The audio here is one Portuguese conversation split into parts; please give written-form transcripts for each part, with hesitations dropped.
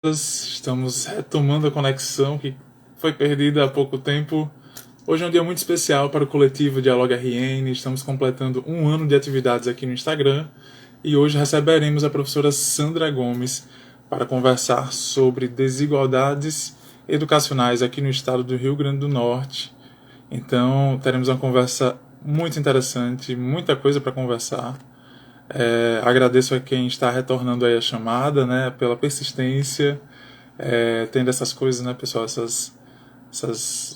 Estamos retomando a conexão que foi perdida há pouco tempo. Hoje é um dia muito especial para o coletivo Dialoga RN. Estamos completando um ano de atividades aqui no Instagram e hoje receberemos a professora Sandra Gomes para conversar sobre desigualdades educacionais aqui no estado do Rio Grande do Norte. Então teremos uma conversa muito interessante, muita coisa para conversar. Agradeço a quem está retornando aí a chamada, né, pela persistência, tendo essas coisas, né, pessoal, essas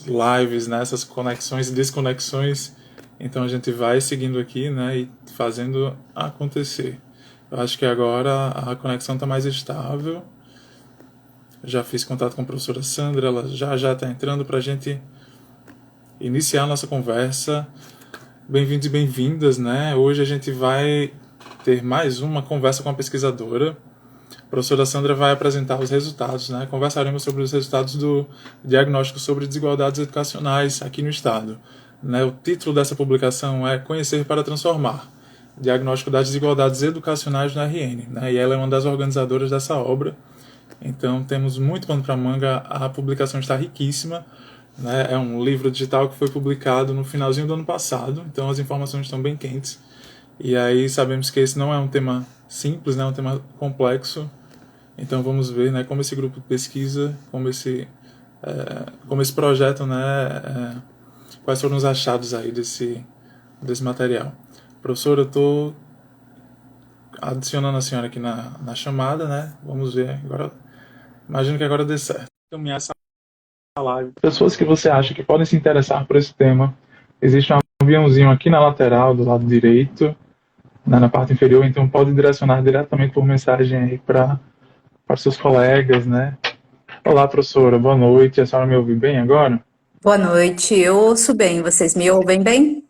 lives, né, essas conexões e desconexões. Então a gente vai seguindo aqui, né, e fazendo acontecer. Eu acho que agora a conexão está mais estável. Já fiz contato com a professora Sandra, ela já está entrando para a gente iniciar a nossa conversa. Bem-vindos e bem-vindas, né? Hoje a gente vai ter mais uma conversa com a pesquisadora. A professora Sandra vai apresentar os resultados, né? Conversaremos sobre os resultados do diagnóstico sobre desigualdades educacionais aqui no estado. Né? O título dessa publicação é Conhecer para Transformar, Diagnóstico das Desigualdades Educacionais no RN. Né? E ela é uma das organizadoras dessa obra. Então temos muito pano para manga, a publicação está riquíssima. Né? É um livro digital que foi publicado no finalzinho do ano passado, então as informações estão bem quentes. E aí sabemos que esse não é um tema simples, né? É um tema complexo. Então vamos ver, né, como esse grupo de pesquisa, como esse projeto, né, quais foram os achados aí desse material. Professora, eu estou adicionando a senhora aqui na chamada, né? Vamos ver agora. Imagino que agora dê certo. Caminhar essa live. Pessoas que você acha que podem se interessar por esse tema, existe um aviãozinho aqui na lateral, do lado direito, né, na parte inferior, então pode direcionar diretamente por mensagem aí para seus colegas, né? Olá, professora, boa noite. A senhora me ouve bem agora? Boa noite, eu ouço bem. Vocês me ouvem bem?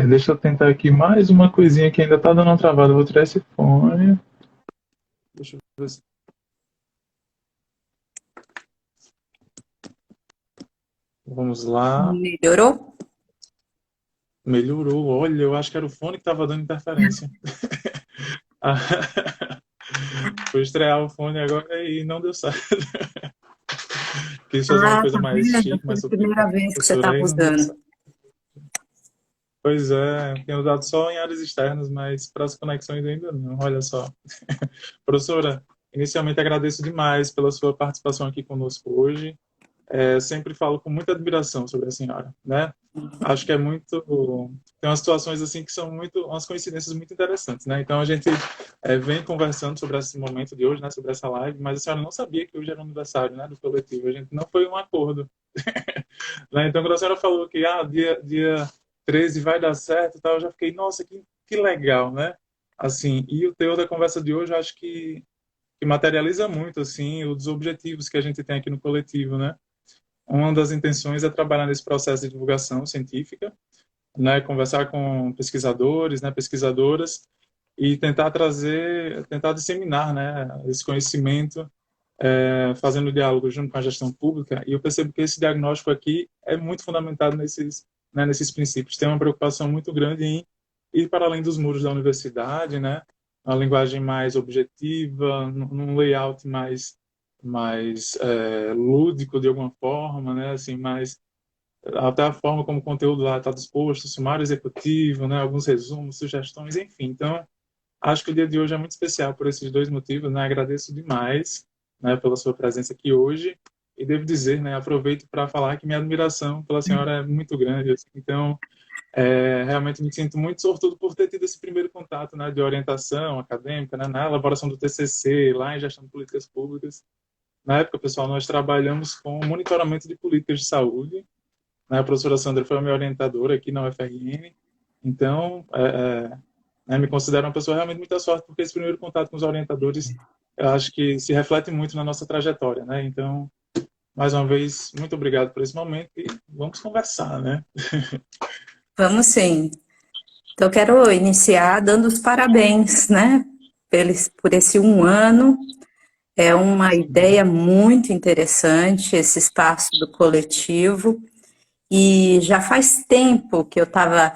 Deixa eu tentar aqui mais uma coisinha que ainda tá dando uma travada. Eu vou tirar esse fone. Deixa eu ver se... Vamos lá. Melhorou? Melhorou. Olha, eu acho que era o fone que estava dando interferência. Fui estrear o fone agora e não deu certo. Quis fazer uma coisa Tá mais vendo? chique, Foi mais a primeira sofisticada, vez que você professora, estava aí não deu usando. certo. Pois é, tenho usado só em áreas externas, mas para as conexões ainda não. Olha só. Professora, inicialmente agradeço demais pela sua participação aqui conosco hoje. Sempre falo com muita admiração sobre a senhora, né? Acho que é muito... Tem umas situações assim que são umas coincidências muito interessantes, né? Então a gente vem conversando sobre esse momento de hoje, né? Sobre essa live, mas a senhora não sabia que hoje era o aniversário, né? Do coletivo. A gente não foi um acordo. Né? Então quando a senhora falou que dia 13 vai dar certo e tal, eu já fiquei, nossa, que legal, né? Assim, e o teor da conversa de hoje, eu acho que materializa muito, assim, os objetivos que a gente tem aqui no coletivo, né? Uma das intenções é trabalhar nesse processo de divulgação científica, né, conversar com pesquisadores, né, pesquisadoras e tentar disseminar, né, esse conhecimento, fazendo diálogo junto com a gestão pública. E eu percebo que esse diagnóstico aqui é muito fundamentado nesses princípios. Tem uma preocupação muito grande em ir para além dos muros da universidade, né, uma linguagem mais objetiva, num layout mais lúdico de alguma forma, né, assim, mais até a forma como o conteúdo lá está disposto, sumário executivo, né, alguns resumos, sugestões, enfim. Então, acho que o dia de hoje é muito especial por esses dois motivos, né? Agradeço demais, né, pela sua presença aqui hoje e devo dizer, né, aproveito para falar que minha admiração pela senhora é muito grande, assim. Então, realmente me sinto muito sortudo por ter tido esse primeiro contato, né, de orientação acadêmica, né, na elaboração do TCC, lá em gestão de políticas públicas. Na época, pessoal, nós trabalhamos com monitoramento de políticas de saúde, né? A professora Sandra foi a minha orientadora aqui na UFRN, então né, me considero uma pessoa realmente muita sorte, porque esse primeiro contato com os orientadores, eu acho que se reflete muito na nossa trajetória, né? Então, mais uma vez, muito obrigado por esse momento e vamos conversar, né? Vamos sim. Então, eu quero iniciar dando os parabéns, né? Por esse um ano. É uma ideia muito interessante, esse espaço do coletivo. E já faz tempo que eu estava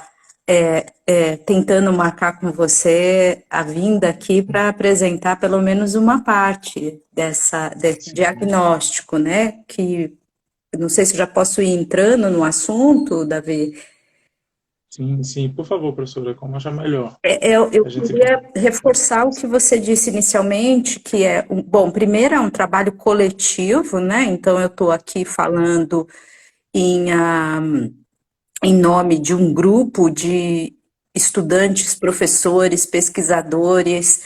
tentando marcar com você a vinda aqui para apresentar pelo menos uma parte desse diagnóstico, né? Que não sei se eu já posso ir entrando no assunto, Davi. Sim, sim, por favor, professora, como achar melhor. Eu A gente. queria reforçar o que você disse inicialmente, que bom, primeiro é um trabalho coletivo, né? Então eu estou aqui falando em, em nome de um grupo de estudantes, professores, pesquisadores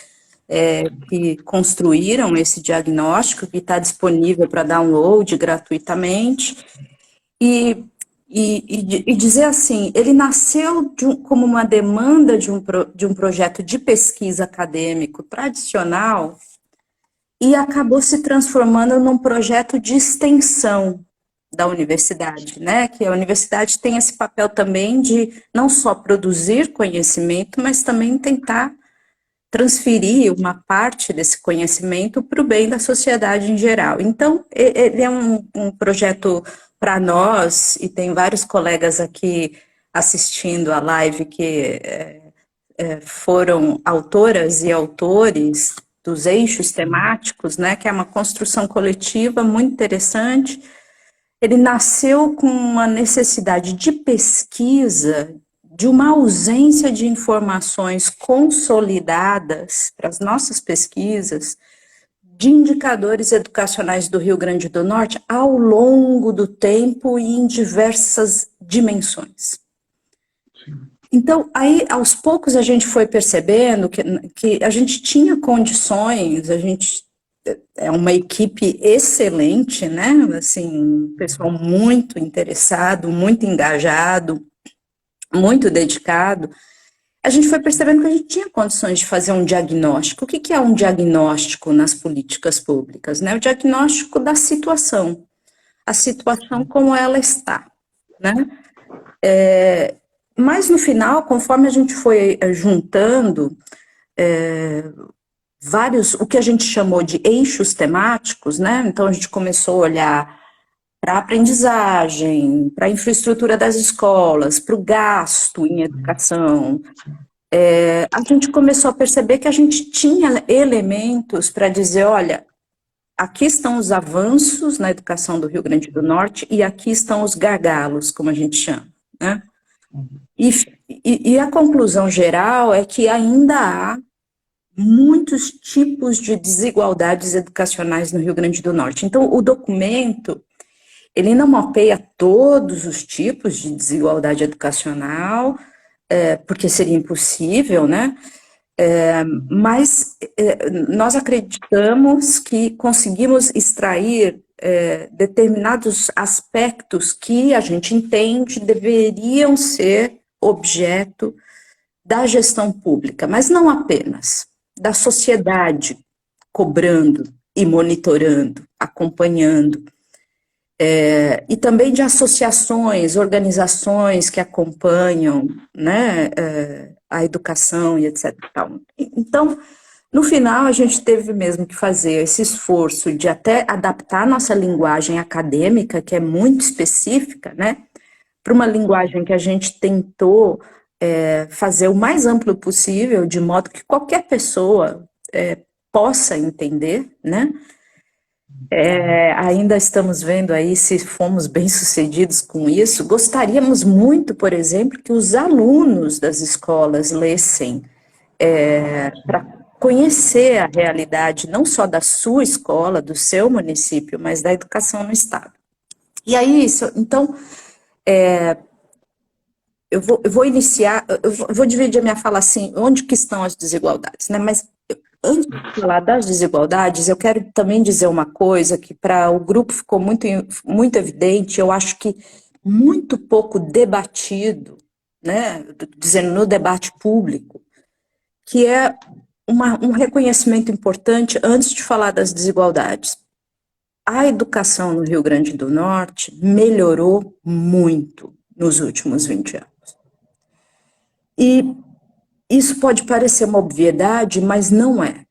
que construíram esse diagnóstico, que está disponível para download gratuitamente. E dizer assim, ele nasceu como uma demanda de um projeto de pesquisa acadêmico tradicional e acabou se transformando num projeto de extensão da universidade, né? Que a universidade tem esse papel também de não só produzir conhecimento, mas também tentar transferir uma parte desse conhecimento para o bem da sociedade em geral. Então, ele é um projeto para nós, e tem vários colegas aqui assistindo a live que foram autoras e autores dos eixos temáticos, né, que é uma construção coletiva muito interessante. Ele nasceu com uma necessidade de pesquisa, de uma ausência de informações consolidadas para as nossas pesquisas, de indicadores educacionais do Rio Grande do Norte ao longo do tempo e em diversas dimensões. Então, aí, aos poucos, a gente foi percebendo que a gente tinha condições, a gente é uma equipe excelente, né? Assim, um pessoal muito interessado, muito engajado, muito dedicado. A gente foi percebendo que a gente tinha condições de fazer um diagnóstico. O que é um diagnóstico nas políticas públicas, né? O diagnóstico da situação, a situação como ela está, né? Mas no final, conforme a gente foi juntando vários, o que a gente chamou de eixos temáticos, né? Então a gente começou a olhar para a aprendizagem, para a infraestrutura das escolas, para o gasto em educação. A gente começou a perceber que a gente tinha elementos para dizer, olha, aqui estão os avanços na educação do Rio Grande do Norte e aqui estão os gargalos, como a gente chama, né? E a conclusão geral é que ainda há muitos tipos de desigualdades educacionais no Rio Grande do Norte. Então, o documento, ele não mapeia todos os tipos de desigualdade educacional, porque seria impossível, né? Mas nós acreditamos que conseguimos extrair determinados aspectos que a gente entende deveriam ser objeto da gestão pública, mas não apenas, da sociedade cobrando e monitorando, acompanhando, e também de associações, organizações que acompanham, né, a educação e etc. Então, no final, a gente teve mesmo que fazer esse esforço de até adaptar a nossa linguagem acadêmica, que é muito específica, né, para uma linguagem que a gente tentou fazer o mais amplo possível, de modo que qualquer pessoa possa entender, né? Ainda estamos vendo aí se fomos bem-sucedidos com isso. Gostaríamos muito, por exemplo, que os alunos das escolas lessem para conhecer a realidade não só da sua escola, do seu município, mas da educação no estado. E aí, então, eu vou iniciar, eu vou dividir a minha fala assim, onde que estão as desigualdades, né? Mas antes de falar das desigualdades, eu quero também dizer uma coisa que para o grupo ficou muito evidente, eu acho que muito pouco debatido, né? Dizendo no debate público, que é um reconhecimento importante antes de falar das desigualdades. A educação no Rio Grande do Norte melhorou muito nos últimos 20 anos. E isso pode parecer uma obviedade, mas não é.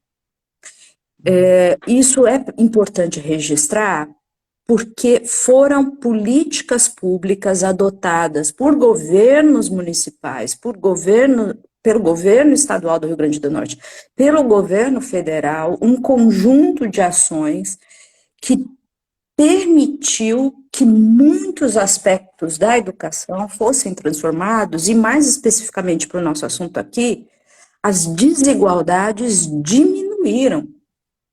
Isso é importante registrar, porque foram políticas públicas adotadas por governos municipais, pelo governo estadual do Rio Grande do Norte, pelo governo federal, um conjunto de ações que permitiu que muitos aspectos da educação fossem transformados, e mais especificamente para o nosso assunto aqui, as desigualdades diminuíram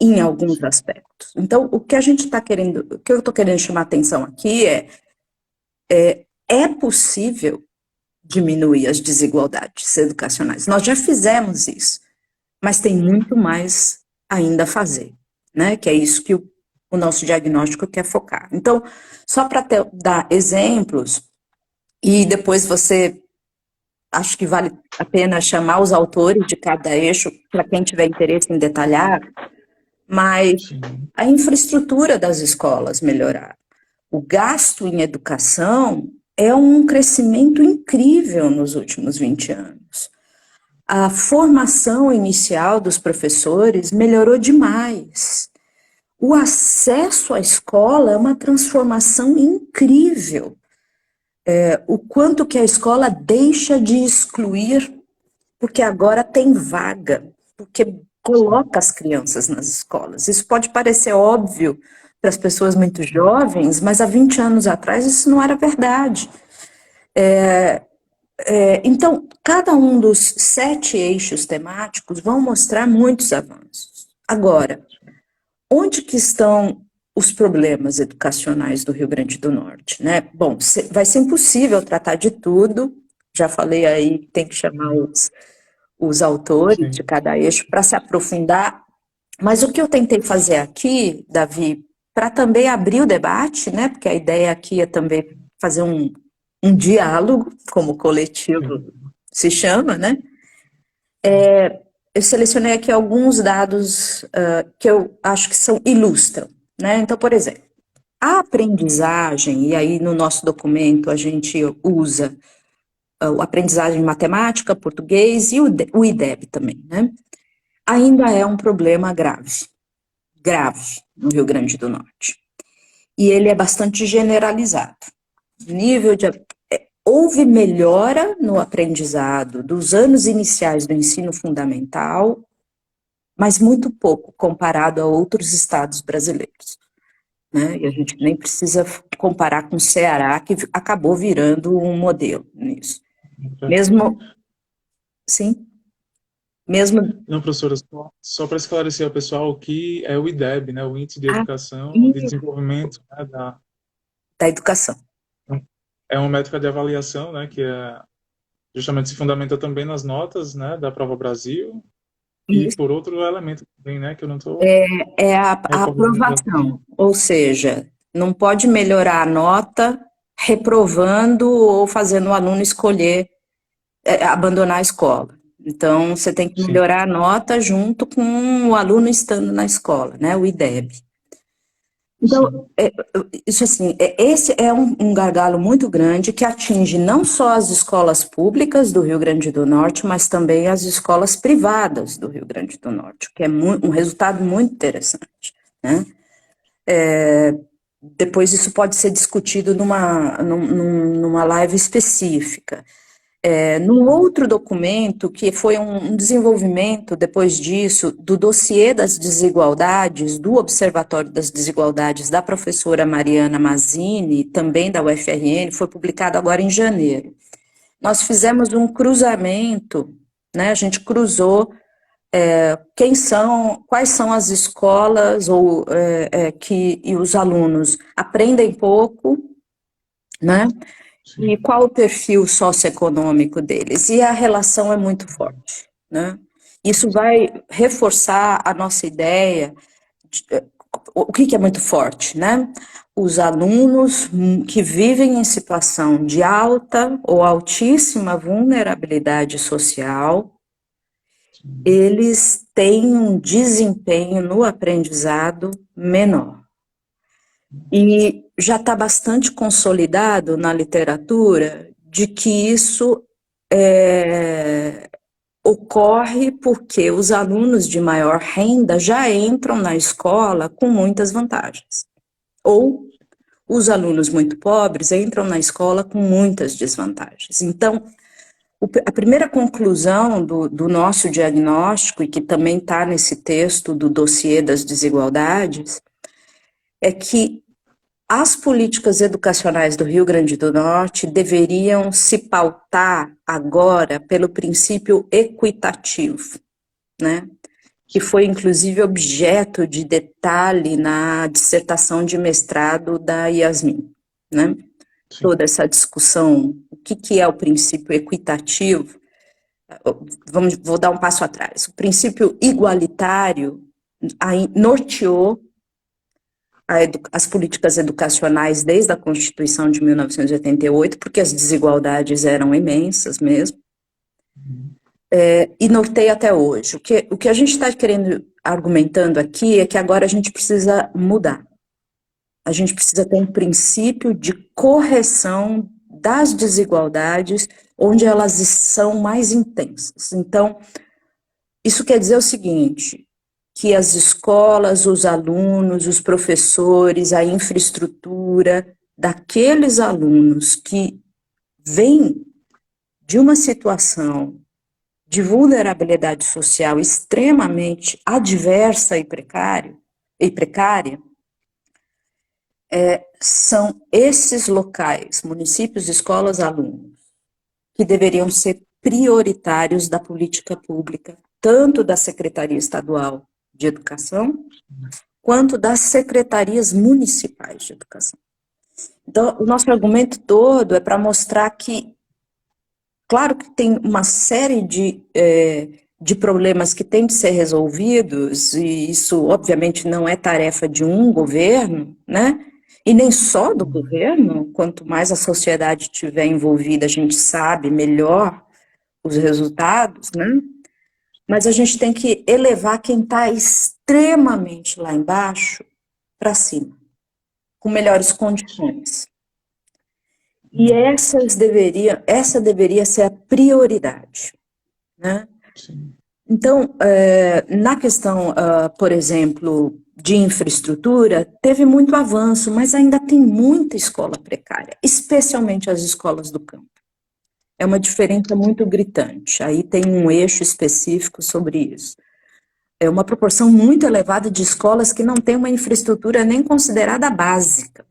em alguns aspectos. Então, o que a gente está querendo, o que eu estou querendo chamar a atenção aqui é possível diminuir as desigualdades educacionais. Nós já fizemos isso, mas tem muito mais ainda a fazer, né? Que é isso que o nosso diagnóstico quer focar. Então, só para dar exemplos, e depois acho que vale a pena chamar os autores de cada eixo, para quem tiver interesse em detalhar, mas a infraestrutura das escolas melhorar. O gasto em educação é um crescimento incrível nos últimos 20 anos. A formação inicial dos professores melhorou demais. O acesso à escola é uma transformação incrível. O quanto que a escola deixa de excluir, porque agora tem vaga, porque coloca as crianças nas escolas. Isso pode parecer óbvio para as pessoas muito jovens, mas há 20 anos atrás isso não era verdade. Então, cada um dos 7 eixos temáticos vão mostrar muitos avanços. Agora, onde que estão os problemas educacionais do Rio Grande do Norte, né? Bom, vai ser impossível tratar de tudo, já falei aí que tem que chamar os autores de cada eixo para se aprofundar, mas o que eu tentei fazer aqui, Davi, para também abrir o debate, né? Porque a ideia aqui é também fazer um diálogo, como o coletivo se chama, né? Eu selecionei aqui alguns dados que eu acho que ilustram, né? Então, por exemplo, a aprendizagem, e aí no nosso documento a gente usa a aprendizagem em matemática, português e o IDEB também, né? Ainda é um problema grave no Rio Grande do Norte. E ele é bastante generalizado. Houve melhora no aprendizado dos anos iniciais do ensino fundamental, mas muito pouco comparado a outros estados brasileiros, né? E a gente nem precisa comparar com o Ceará, que acabou virando um modelo nisso. Mesmo, sim? Mesmo... Não, professora, só para esclarecer ao pessoal o que é o IDEB, né? O Índice de Educação e Desenvolvimento, né, da Educação. É uma métrica de avaliação, né, que justamente se fundamenta também nas notas, né, da Prova Brasil, e por outro elemento também, né, que eu não estou... É a aprovação, ou seja, não pode melhorar a nota reprovando ou fazendo o aluno escolher abandonar a escola. Então, você tem que melhorar a nota junto com o aluno estando na escola, né, o IDEB. Então, isso assim, esse é um gargalo muito grande que atinge não só as escolas públicas do Rio Grande do Norte, mas também as escolas privadas do Rio Grande do Norte, que é um resultado muito interessante, né? Depois isso pode ser discutido numa live específica. Num outro documento, que foi um desenvolvimento, depois disso, do dossiê das desigualdades, do Observatório das Desigualdades, da professora Mariana Mazzini, também da UFRN, foi publicado agora em janeiro. Nós fizemos um cruzamento, né, a gente cruzou quais são as escolas e os alunos aprendem pouco, né? E qual o perfil socioeconômico deles? E a relação é muito forte, né? Isso vai reforçar a nossa ideia o que é muito forte, né? Os alunos que vivem em situação de alta ou altíssima vulnerabilidade social, eles têm um desempenho no aprendizado menor. E já está bastante consolidado na literatura de que isso ocorre porque os alunos de maior renda já entram na escola com muitas vantagens. Ou os alunos muito pobres entram na escola com muitas desvantagens. Então, a primeira conclusão do nosso diagnóstico, e que também está nesse texto do dossiê das desigualdades, é que as políticas educacionais do Rio Grande do Norte deveriam se pautar agora pelo princípio equitativo, né? Que foi inclusive objeto de detalhe na dissertação de mestrado da Yasmin, né? Sim. Toda essa discussão, o que é o princípio equitativo? Vou dar um passo atrás. O princípio igualitário norteou as políticas educacionais desde a Constituição de 1988, porque as desigualdades eram imensas mesmo, e norteia até hoje. O que a gente está argumentando aqui é que agora a gente precisa mudar. A gente precisa ter um princípio de correção das desigualdades onde elas são mais intensas. Então, isso quer dizer o seguinte, que as escolas, os alunos, os professores, a infraestrutura daqueles alunos que vêm de uma situação de vulnerabilidade social extremamente adversa e precária, são esses locais, municípios, escolas, alunos, que deveriam ser prioritários da política pública, tanto da Secretaria Estadual de Educação, quanto das secretarias municipais de educação. Então, o nosso argumento todo é para mostrar que, claro que tem uma série de problemas que têm de ser resolvidos, e isso, obviamente, não é tarefa de um governo, né? E nem só do governo, quanto mais a sociedade estiver envolvida, a gente sabe melhor os resultados, né? Mas a gente tem que elevar quem está extremamente lá embaixo para cima, com melhores condições. E essa deveria ser a prioridade, né? Sim. Então, na questão, por exemplo, de infraestrutura, teve muito avanço, mas ainda tem muita escola precária, especialmente as escolas do campo. É uma diferença muito gritante. Aí tem um eixo específico sobre isso. É uma proporção muito elevada de escolas que não tem uma infraestrutura nem considerada básica.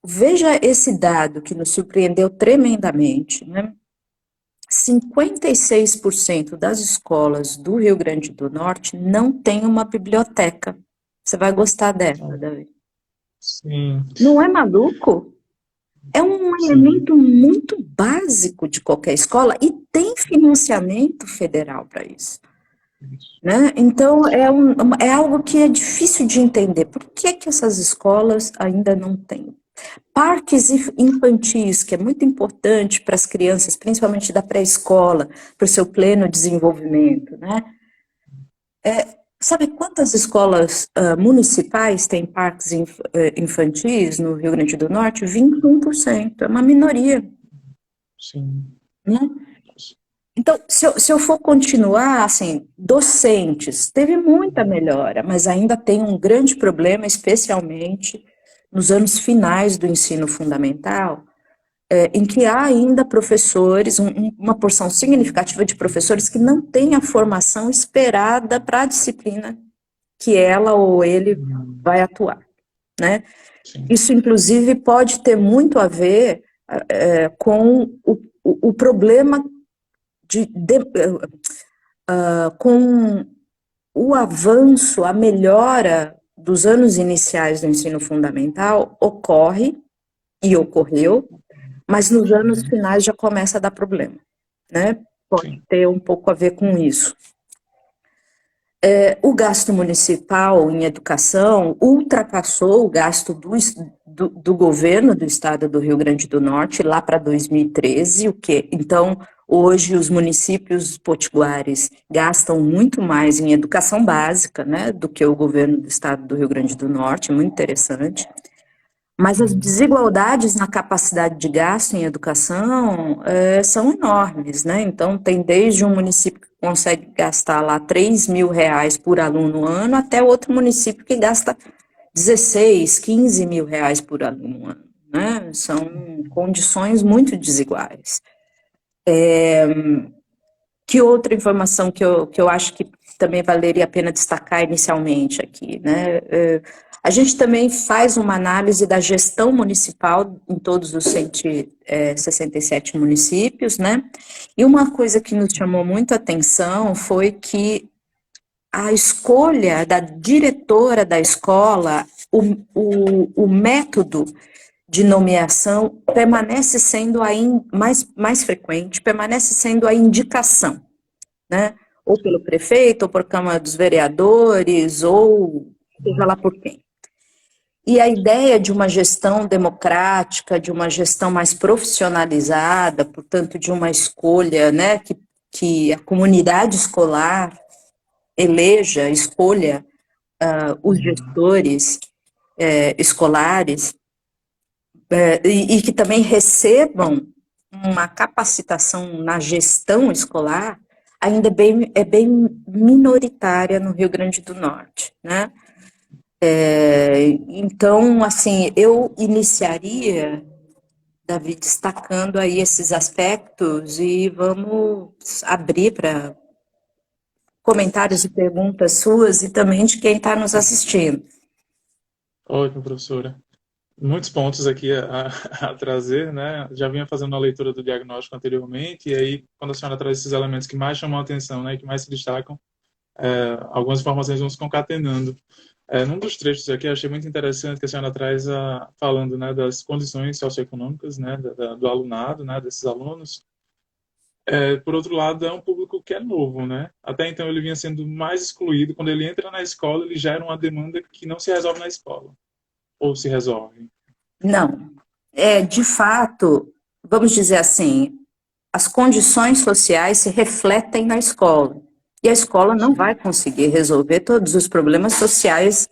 Veja esse dado que nos surpreendeu tremendamente, né? 56% das escolas do Rio Grande do Norte não tem uma biblioteca. Você vai gostar dessa, Davi? Sim. Não é maluco? É um elemento muito básico de qualquer escola e tem financiamento federal para isso. Né? Então, é algo que é difícil de entender. Por que essas escolas ainda não têm? Parques infantis, que é muito importante para as crianças, principalmente da pré-escola, para o seu pleno desenvolvimento, né? Sabe quantas escolas municipais têm parques infantis no Rio Grande do Norte? 21%, é uma minoria. Sim. Né? Então, se eu for continuar, assim, docentes, teve muita melhora, mas ainda tem um grande problema, especialmente nos anos finais do ensino fundamental, em que há ainda professores, uma porção significativa de professores que não têm a formação esperada para a disciplina que ela ou ele vai atuar, né? Isso, inclusive, pode ter muito a ver com o problema com o avanço, a melhora dos anos iniciais do ensino fundamental ocorre e ocorreu, mas nos anos finais já começa a dar problema, né? Pode ter um pouco a ver com isso. O gasto municipal em educação ultrapassou o gasto do governo do estado do Rio Grande do Norte lá para 2013, então hoje os municípios potiguares gastam muito mais em educação básica, né, do que o governo do estado do Rio Grande do Norte, muito interessante. Mas as desigualdades na capacidade de gasto em educação são enormes, né? Então, tem desde um município que consegue gastar lá R$3.000 por aluno ano, até outro município que gasta 16, 15 mil reais por aluno, né? São condições muito desiguais. Que outra informação que eu acho que também valeria a pena destacar inicialmente aqui, né? A gente também faz uma análise da gestão municipal em todos os 167 municípios, né? E uma coisa que nos chamou muito a atenção foi que a escolha da diretora da escola, o método de nomeação permanece sendo mais frequente, permanece sendo a indicação, né? Ou pelo prefeito, ou por Câmara dos Vereadores, ou seja lá por quem. E a ideia de uma gestão democrática, de uma gestão mais profissionalizada, portanto, de uma escolha, né, que a comunidade escolar escolha os gestores escolares, e que também recebam uma capacitação na gestão escolar, ainda é bem minoritária no Rio Grande do Norte, né? Então, assim, eu iniciaria, Davi, destacando aí esses aspectos e vamos abrir para comentários e perguntas suas e também de quem está nos assistindo. Ótimo, professora. Muitos pontos aqui a trazer, né? Já vinha fazendo a leitura do diagnóstico anteriormente, e aí, quando a senhora traz esses elementos que mais chamam a atenção, né, que mais se destacam, algumas informações vão se concatenando. Num dos trechos aqui, eu achei muito interessante que a senhora traz falando, né, das condições socioeconômicas, né, do alunado, né, desses alunos. Por outro lado, é um público que é novo, né? Até então ele vinha sendo mais excluído. Quando ele entra na escola, ele gera uma demanda que não se resolve na escola. Ou se resolve? Não. De fato, vamos dizer assim, as condições sociais se refletem na escola. E a escola não vai conseguir resolver todos os problemas sociais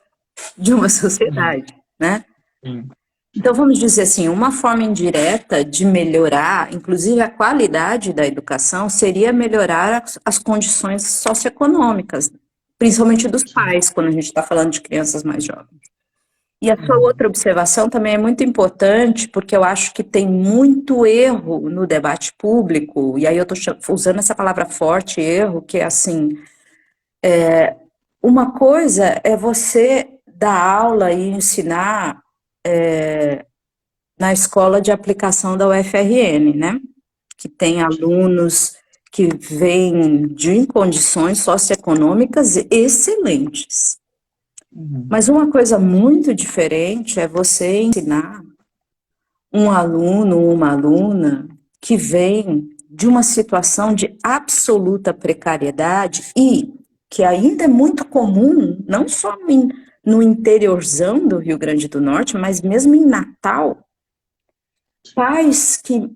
de uma sociedade, né? Sim. Então, vamos dizer assim, uma forma indireta de melhorar, inclusive a qualidade da educação, seria melhorar as condições socioeconômicas, principalmente dos pais, quando a gente está falando de crianças mais jovens. E a sua outra observação também é muito importante, porque eu acho que tem muito erro no debate público, e aí eu estou usando essa palavra forte, erro, que é assim, uma coisa é você dar aula e ensinar na escola de aplicação da UFRN, né? Que tem alunos que vêm de condições socioeconômicas excelentes. Mas uma coisa muito diferente é você ensinar um aluno ou uma aluna que vem de uma situação de absoluta precariedade e que ainda é muito comum, não só no interiorzão do Rio Grande do Norte, mas mesmo em Natal, pais que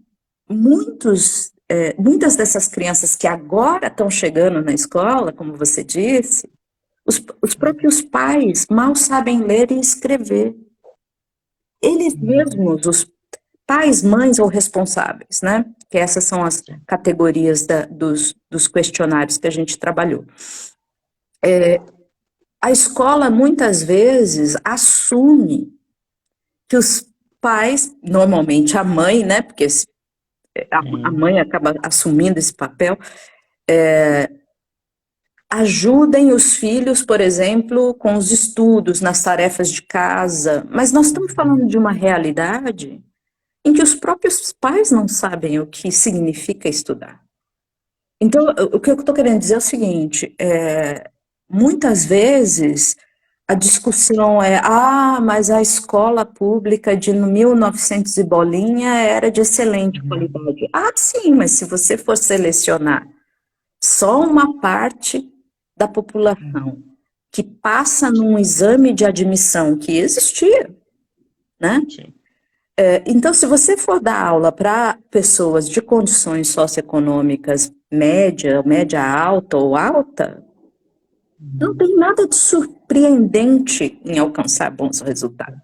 muitas dessas crianças que agora estão chegando na escola, como você disse, os próprios pais mal sabem ler e escrever. Eles mesmos, os pais, mães ou responsáveis, né? Que essas são as categorias dos questionários que a gente trabalhou. A escola, muitas vezes, assume que os pais, normalmente a mãe, né? Porque a mãe acaba assumindo esse papel, ajudem os filhos, por exemplo, com os estudos, nas tarefas de casa, mas nós estamos falando de uma realidade em que os próprios pais não sabem o que significa estudar. Então, o que eu estou querendo dizer é o seguinte, muitas vezes a discussão mas a escola pública de 1900 e bolinha era de excelente qualidade. Sim, mas se você for selecionar só uma parte da população que passa num exame de admissão que existia, né? Sim. Então, se você for dar aula para pessoas de condições socioeconômicas média alta ou alta, não tem nada de surpreendente em alcançar bons resultados.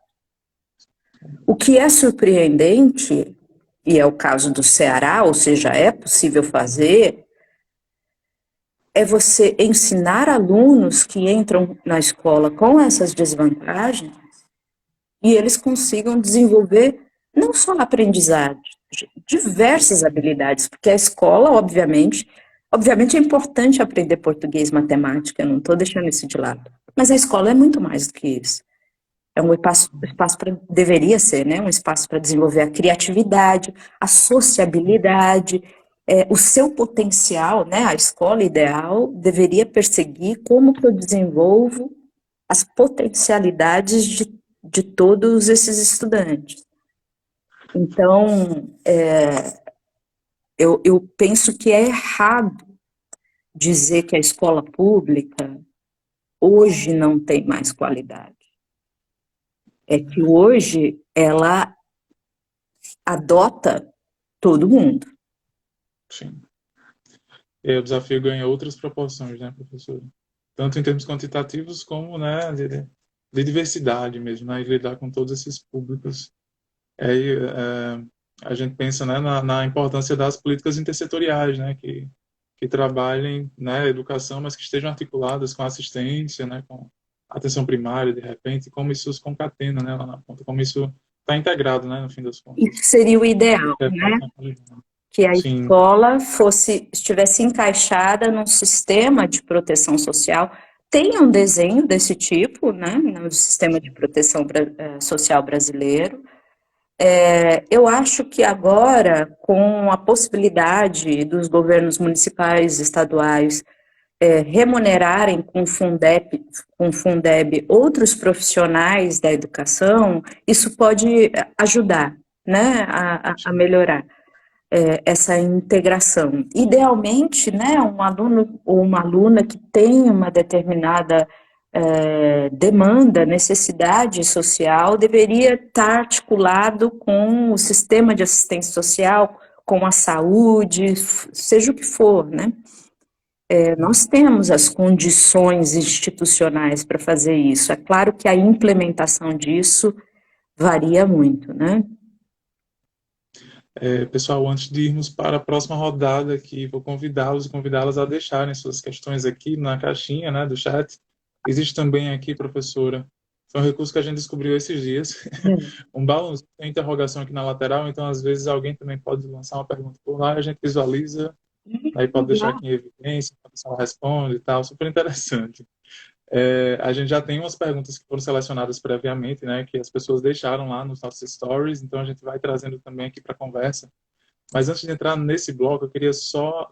O que é surpreendente, e é o caso do Ceará, ou seja, é possível fazer, é você ensinar alunos que entram na escola com essas desvantagens e eles consigam desenvolver não só a aprendizagem, diversas habilidades, porque a escola, obviamente é importante aprender português, matemática, eu não estou deixando isso de lado, mas a escola é muito mais do que isso. É um espaço para, deveria ser, né, um espaço para desenvolver a criatividade, a sociabilidade, o seu potencial, né, a escola ideal deveria perseguir como que eu desenvolvo as potencialidades de todos esses estudantes. Então, eu penso que é errado dizer que a escola pública hoje não tem mais qualidade. É que hoje ela adota todo mundo. Sim. E aí o desafio ganha outras proporções, né, professora? Tanto em termos quantitativos como, né, de diversidade mesmo, né, e lidar com todos esses públicos. Aí a gente pensa, né, na importância das políticas intersetoriais, né, que trabalhem, né, educação, mas que estejam articuladas com assistência, né, com atenção primária, de repente, como isso se concatena, né, lá na ponta, como isso está integrado, né, no fim das contas. Isso seria o ideal, né? Que a Sim. escola estivesse encaixada num sistema de proteção social. Tem um desenho desse tipo, né, no sistema de proteção social brasileiro. Eu acho que agora, com a possibilidade dos governos municipais, estaduais, remunerarem com Fundeb outros profissionais da educação, isso pode ajudar, né, a melhorar essa integração. Idealmente, né, um aluno ou uma aluna que tem uma determinada demanda, necessidade social, deveria estar articulado com o sistema de assistência social, com a saúde, seja o que for, né? Nós temos as condições institucionais para fazer isso. É claro que a implementação disso varia muito, né? Pessoal, antes de irmos para a próxima rodada aqui, vou convidá-los e convidá-las a deixarem suas questões aqui na caixinha, né, do chat. Existe também aqui, professora, foi um recurso que a gente descobriu esses dias, um balãozinho, uma interrogação aqui na lateral, então às vezes alguém também pode lançar uma pergunta por lá, a gente visualiza, aí pode deixar aqui em evidência, a pessoa responde e tal, super interessante. A gente já tem umas perguntas que foram selecionadas previamente, né, que as pessoas deixaram lá nos nossos stories, então a gente vai trazendo também aqui para a conversa. Mas antes de entrar nesse bloco, eu queria só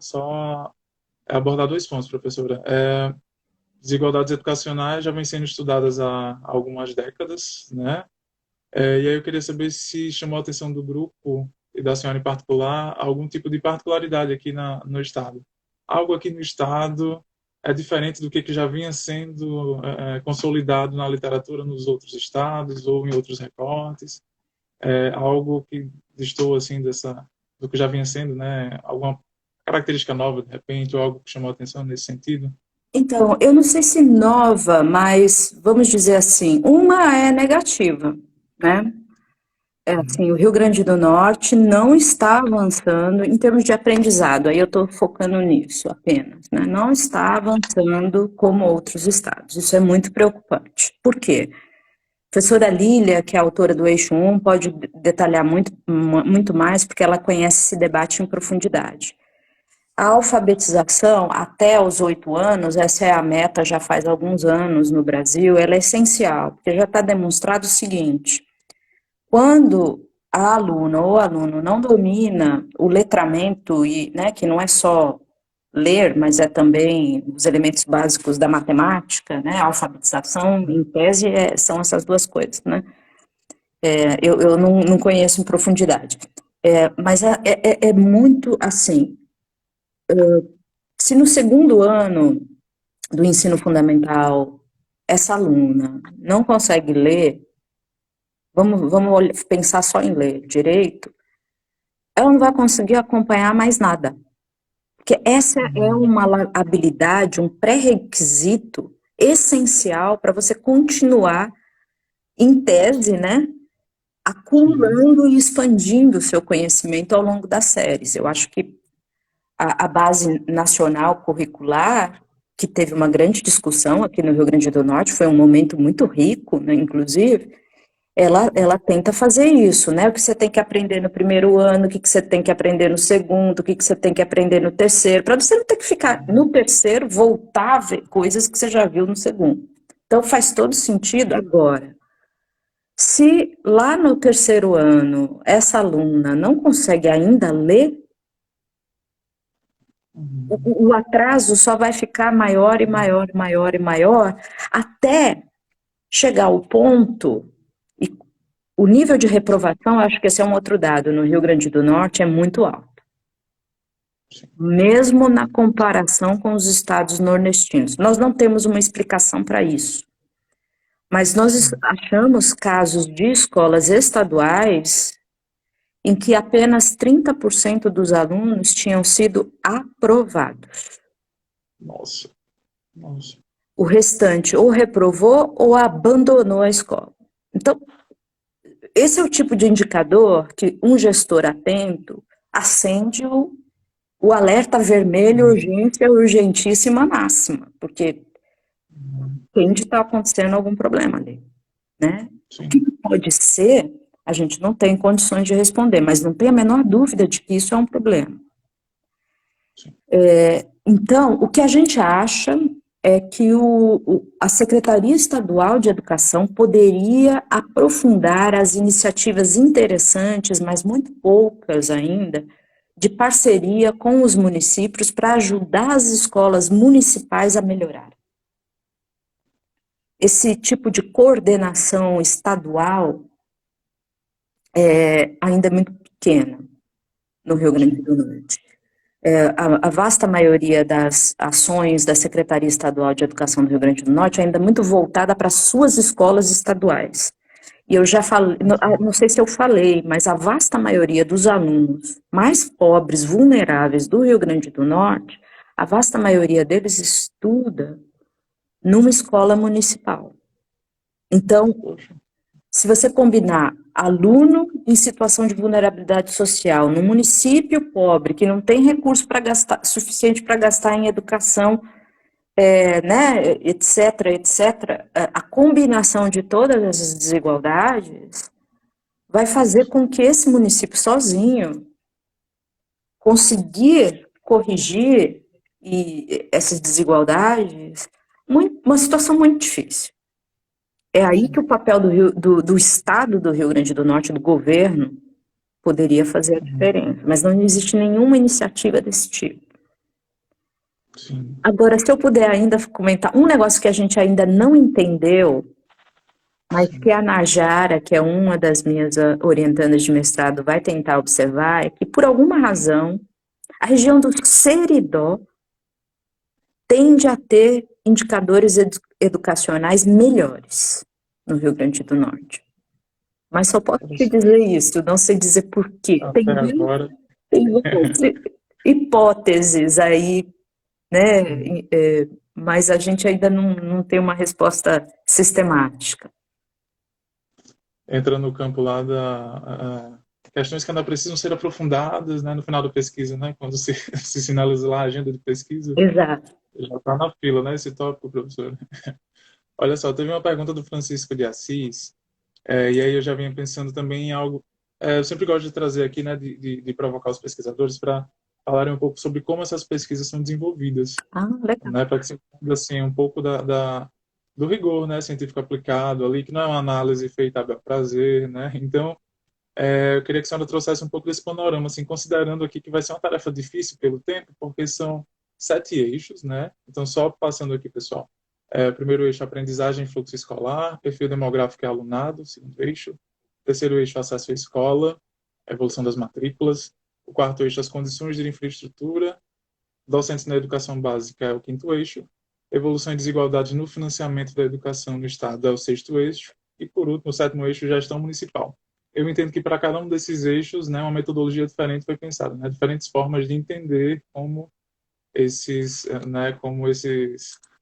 abordar dois pontos, professora. Desigualdades educacionais já vêm sendo estudadas há algumas décadas, né? E aí eu queria saber se chamou a atenção do grupo e da senhora em particular algum tipo de particularidade aqui no Estado. Algo aqui no Estado é diferente do que já vinha sendo consolidado na literatura nos outros estados ou em outros recortes. Algo que destoa assim do que já vinha sendo, né? Alguma característica nova de repente ou algo que chamou a atenção nesse sentido? Então, eu não sei se nova, mas vamos dizer assim, uma é negativa, né? Assim, o Rio Grande do Norte não está avançando em termos de aprendizado, aí eu estou focando nisso apenas, né? Não está avançando como outros estados, isso é muito preocupante. Por quê? A professora Lília, que é a autora do Eixo 1, pode detalhar muito mais, porque ela conhece esse debate em profundidade. A alfabetização até os 8 anos, essa é a meta já faz alguns anos no Brasil, ela é essencial, porque já está demonstrado o seguinte: quando a aluna ou aluno não domina o letramento, né, que não é só ler, mas é também os elementos básicos da matemática, né, a alfabetização, em tese, são essas duas coisas, né? Eu não conheço em profundidade, mas é muito assim. Se no segundo ano do ensino fundamental essa aluna não consegue ler, vamos pensar só em ler direito, ela não vai conseguir acompanhar mais nada. Porque essa é uma habilidade, um pré-requisito essencial para você continuar, em tese, né, acumulando e expandindo o seu conhecimento ao longo das séries. Eu acho que a base nacional curricular, que teve uma grande discussão aqui no Rio Grande do Norte, foi um momento muito rico, né, inclusive, ela tenta fazer isso, né? O que você tem que aprender no primeiro ano, o que você tem que aprender no segundo, o que você tem que aprender no terceiro, para você não ter que ficar no terceiro, voltar a ver coisas que você já viu no segundo. Então faz todo sentido agora. Se lá no terceiro ano essa aluna não consegue ainda ler, o atraso só vai ficar maior e maior, maior e maior, até chegar ao ponto, e o nível de reprovação, acho que esse é um outro dado, no Rio Grande do Norte é muito alto. Mesmo na comparação com os estados nordestinos. Nós não temos uma explicação para isso. Mas nós achamos casos de escolas estaduais em que apenas 30% dos alunos tinham sido aprovados. Nossa, nossa. O restante ou reprovou ou abandonou a escola. Então, esse é o tipo de indicador que um gestor atento acende o alerta vermelho, urgência, urgentíssima máxima, porque tende a estar acontecendo algum problema ali, né? O que pode ser, a gente não tem condições de responder, mas não tem a menor dúvida de que isso é um problema. Então, o que a gente acha é que a Secretaria Estadual de Educação poderia aprofundar as iniciativas interessantes, mas muito poucas ainda, de parceria com os municípios para ajudar as escolas municipais a melhorar. Esse tipo de coordenação estadual ainda é muito pequena no Rio Grande do Norte. A vasta maioria das ações da Secretaria Estadual de Educação do Rio Grande do Norte é ainda muito voltada para as suas escolas estaduais. E eu já falei, não sei se eu falei, mas a vasta maioria dos alunos mais pobres, vulneráveis do Rio Grande do Norte, a vasta maioria deles estuda numa escola municipal. Então, se você combinar aluno em situação de vulnerabilidade social, no município pobre, que não tem recurso para gastar, suficiente para gastar em educação, né, etc., etc., a combinação de todas essas desigualdades vai fazer com que esse município sozinho conseguir corrigir essas desigualdades, uma situação muito difícil. É aí que o papel do Estado do Rio Grande do Norte, do governo, poderia fazer a diferença, mas não existe nenhuma iniciativa desse tipo. Sim. Agora, se eu puder ainda comentar um negócio que a gente ainda não entendeu, mas que a Najara, que é uma das minhas orientandas de mestrado, vai tentar observar, é que, por alguma razão, a região do Seridó tende a ter indicadores educacionais melhores no Rio Grande do Norte. Mas só posso te dizer isso, não sei dizer por quê. Até agora. Tem hipóteses aí, né? Mas a gente ainda não tem uma resposta sistemática. Entra no campo lá da questões que ainda precisam ser aprofundadas, né, no final da pesquisa, né, quando se sinaliza lá a agenda de pesquisa. Exato. Já está na fila, né, esse tópico, professor. Olha só, teve uma pergunta do Francisco de Assis, e aí eu já vinha pensando também em algo, eu sempre gosto de trazer aqui, né, de provocar os pesquisadores para falarem um pouco sobre como essas pesquisas são desenvolvidas, legal. né, para que se entenda assim, um pouco do rigor, né, científico aplicado ali, que não é uma análise feita a bel prazer, né, então eu queria que a senhora trouxesse um pouco desse panorama, assim, considerando aqui que vai ser uma tarefa difícil pelo tempo, porque são 7 eixos, né, então só passando aqui, pessoal, primeiro eixo, aprendizagem e fluxo escolar, perfil demográfico e alunado, segundo eixo, terceiro eixo, acesso à escola, evolução das matrículas, o quarto eixo, as condições de infraestrutura, docentes na educação básica é o quinto eixo, evolução e desigualdade no financiamento da educação no Estado é o sexto eixo, e por último, o sétimo eixo, gestão municipal. Eu entendo que para cada um desses eixos, né, uma metodologia diferente foi pensada, né, diferentes formas de entender como esses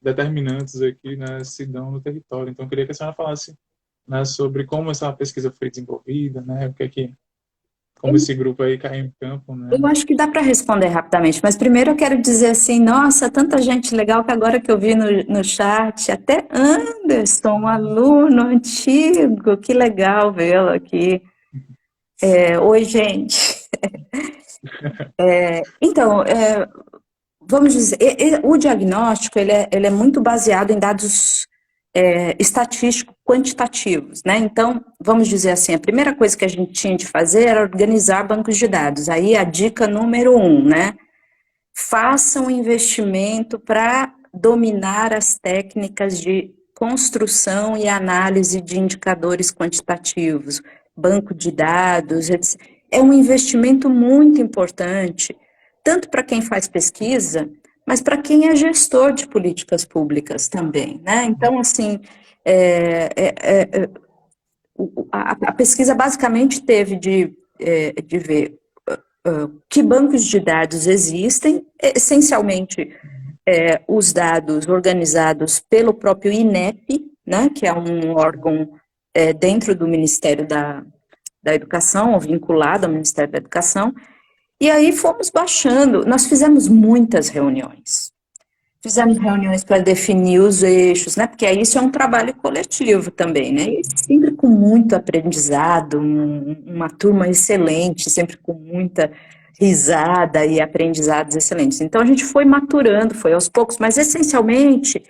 determinantes aqui, né, se dão no território. Então, eu queria que a senhora falasse, né, sobre como essa pesquisa foi desenvolvida, né, o que é que como esse grupo aí cai em campo, né? Eu acho que dá para responder rapidamente, mas primeiro eu quero dizer assim, nossa, tanta gente legal que agora que eu vi no chat, até Anderson, um aluno antigo, que legal vê-lo aqui. Oi, gente. Então, vamos dizer, o diagnóstico ele é muito baseado em dados estatísticos quantitativos, né? Então, vamos dizer assim, a primeira coisa que a gente tinha de fazer era organizar bancos de dados. Aí a dica número 1, né? Faça um investimento para dominar as técnicas de construção e análise de indicadores quantitativos, banco de dados, etc. É um investimento muito importante, tanto para quem faz pesquisa, mas para quem é gestor de políticas públicas também, né? Então, assim, é, é, é, a pesquisa basicamente teve de ver que bancos de dados existem, essencialmente os dados organizados pelo próprio INEP, né, que é um órgão dentro do Ministério da Educação, ou vinculado ao Ministério da Educação, e aí fomos baixando, nós fizemos muitas reuniões. Fizemos reuniões para definir os eixos, né? Porque aí isso é um trabalho coletivo também, né? E sempre com muito aprendizado, uma turma excelente, sempre com muita risada e aprendizados excelentes. Então a gente foi maturando, foi aos poucos, mas essencialmente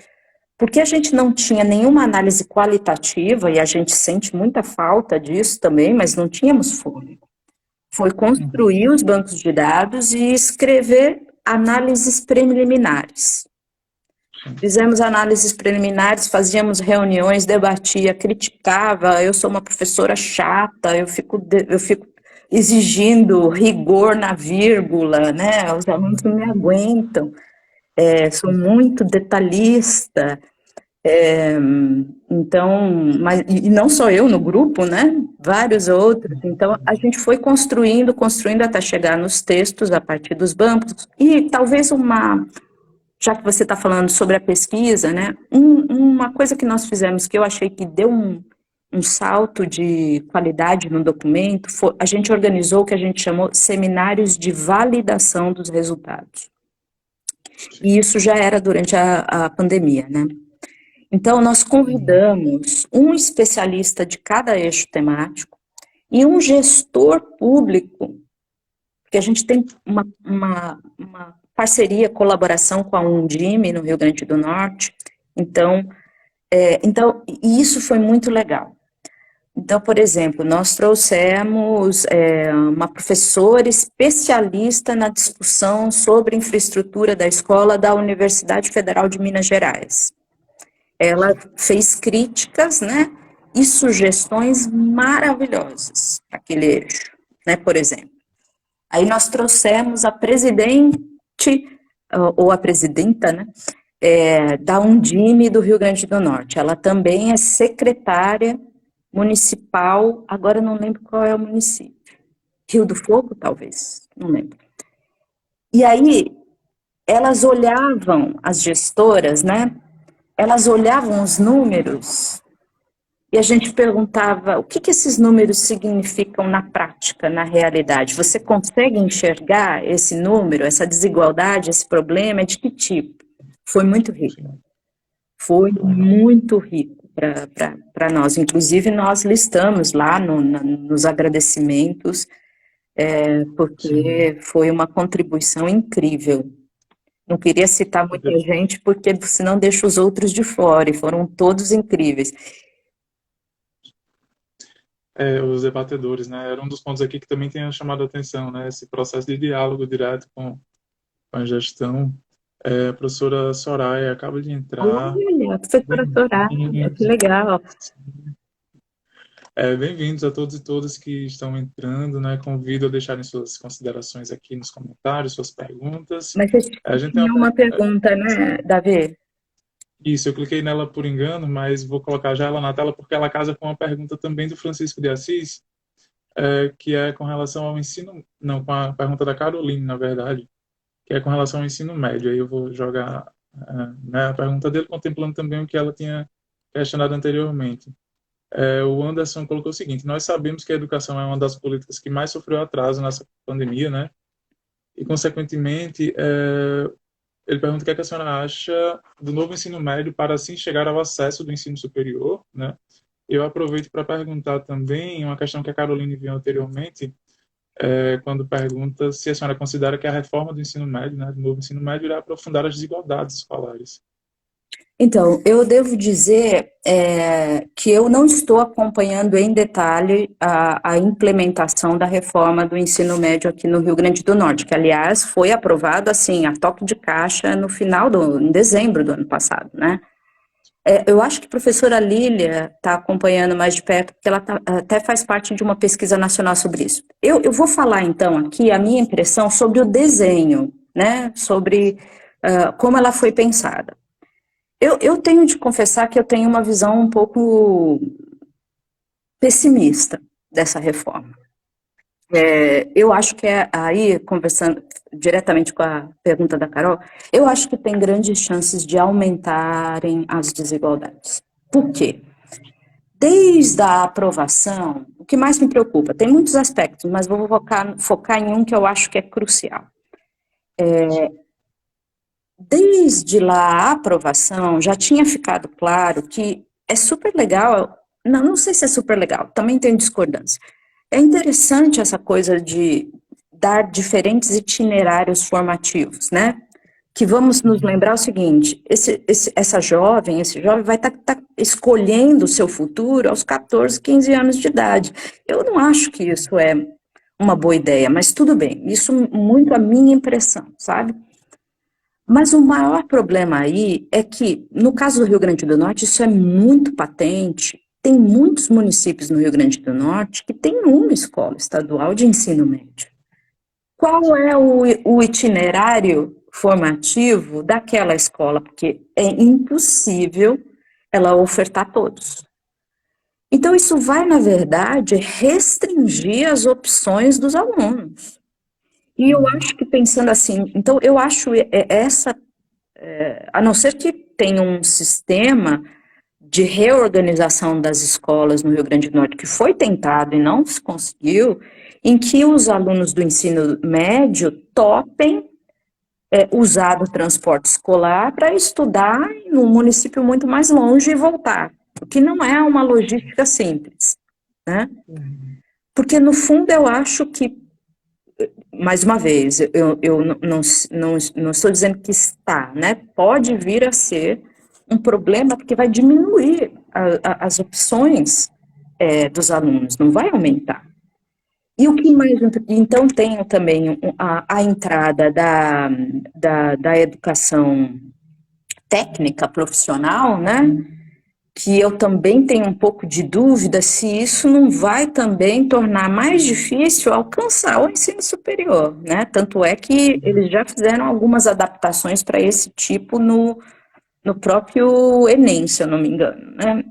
porque a gente não tinha nenhuma análise qualitativa e a gente sente muita falta disso também, mas não tínhamos fôlego. Foi construir os bancos de dados e escrever análises preliminares. Fizemos análises preliminares, fazíamos reuniões, debatia, criticava. Eu sou uma professora chata, eu fico exigindo rigor na vírgula, né? Os alunos não me aguentam. Sou muito detalhista. Então, e não só eu no grupo, né? Vários outros. Então, a gente foi construindo até chegar nos textos a partir dos bancos. E talvez já que você está falando sobre a pesquisa, né, uma coisa que nós fizemos que eu achei que deu um salto de qualidade no documento, a gente organizou o que a gente chamou seminários de validação dos resultados. E isso já era durante a pandemia, né? Então, nós convidamos um especialista de cada eixo temático e um gestor público, porque a gente tem uma parceria, colaboração com a Undime, no Rio Grande do Norte. Então, isso foi muito legal. Então, por exemplo, nós trouxemos uma professora especialista na discussão sobre infraestrutura da escola da Universidade Federal de Minas Gerais. Ela fez críticas, né, e sugestões maravilhosas para aquele eixo, né, por exemplo. Aí nós trouxemos a presidente, ou a presidenta, né, da Undime do Rio Grande do Norte. Ela também é secretária municipal, agora eu não lembro qual é o município. Rio do Fogo, talvez, não lembro. E aí, elas olhavam, as gestoras, né, elas olhavam os números e a gente perguntava o que esses números significam na prática, na realidade. Você consegue enxergar esse número, essa desigualdade, esse problema? É de que tipo? Foi muito rico. Foi muito rico para nós. Inclusive, nós listamos lá nos agradecimentos, porque foi uma contribuição incrível. Não queria citar muita gente, porque senão deixa os outros de fora, e foram todos incríveis. Os debatedores, né? Era um dos pontos aqui que também tinha chamado a atenção, né? Esse processo de diálogo direto com a gestão. A professora Soraya acaba de entrar. Olha, a professora Soraya, que legal. Bem-vindos a todos e todas que estão entrando, né? Convido a deixarem suas considerações aqui nos comentários, suas perguntas. Mas você tinha uma pergunta, né, Davi? Isso, eu cliquei nela por engano, mas vou colocar já ela na tela porque ela casa com uma pergunta também do Francisco de Assis, que é com relação ao ensino, não, com a pergunta da Caroline, na verdade, que é com relação ao ensino médio. Aí eu vou jogar né, a pergunta dele, contemplando também o que ela tinha questionado anteriormente. O Anderson colocou o seguinte: nós sabemos que a educação é uma das políticas que mais sofreu atraso nessa pandemia, né? E, consequentemente, ele pergunta o que a senhora acha do novo ensino médio para assim chegar ao acesso do ensino superior, né? Eu aproveito para perguntar também uma questão que a Caroline viu anteriormente, quando pergunta se a senhora considera que a reforma do ensino médio, né, do novo ensino médio, irá aprofundar as desigualdades escolares. Então, eu devo dizer que eu não estou acompanhando em detalhe a implementação da reforma do ensino médio aqui no Rio Grande do Norte, que, aliás, foi aprovado, assim, a toque de caixa em dezembro do ano passado, né? Eu acho que a professora Lília está acompanhando mais de perto, porque ela até faz parte de uma pesquisa nacional sobre isso. Eu vou falar, então, aqui a minha impressão sobre o desenho, né? Sobre como ela foi pensada. Eu tenho de confessar que eu tenho uma visão um pouco pessimista dessa reforma. Eu acho que aí, conversando diretamente com a pergunta da Carol, eu acho que tem grandes chances de aumentarem as desigualdades. Por quê? Desde a aprovação, o que mais me preocupa, tem muitos aspectos, mas vou focar em um que eu acho que é crucial. Desde lá a aprovação, já tinha ficado claro que é super legal, não sei se é super legal, também tenho discordância. É interessante essa coisa de dar diferentes itinerários formativos, né? Que vamos nos lembrar o seguinte, esse jovem vai estar escolhendo o seu futuro aos 14, 15 anos de idade. Eu não acho que isso é uma boa ideia, mas tudo bem, isso muito a minha impressão, sabe? Mas o maior problema aí é que, no caso do Rio Grande do Norte, isso é muito patente. Tem muitos municípios no Rio Grande do Norte que tem uma escola estadual de ensino médio. Qual é o itinerário formativo daquela escola? Porque é impossível ela ofertar todos. Então, isso vai, na verdade, restringir as opções dos alunos. E eu acho que pensando assim, então eu acho a não ser que tenha um sistema de reorganização das escolas no Rio Grande do Norte, que foi tentado e não se conseguiu, em que os alunos do ensino médio topem usar o transporte escolar para estudar num município muito mais longe e voltar, o que não é uma logística simples, né? Porque, no fundo, eu acho que, mais uma vez, eu não estou dizendo que está, né? Pode vir a ser um problema, porque vai diminuir as opções dos alunos, não vai aumentar. E o que mais, então, tem também a entrada da educação técnica, profissional, né? Que eu também tenho um pouco de dúvida se isso não vai também tornar mais difícil alcançar o ensino superior, né? Tanto é que eles já fizeram algumas adaptações para esse tipo no próprio Enem, se eu não me engano, né?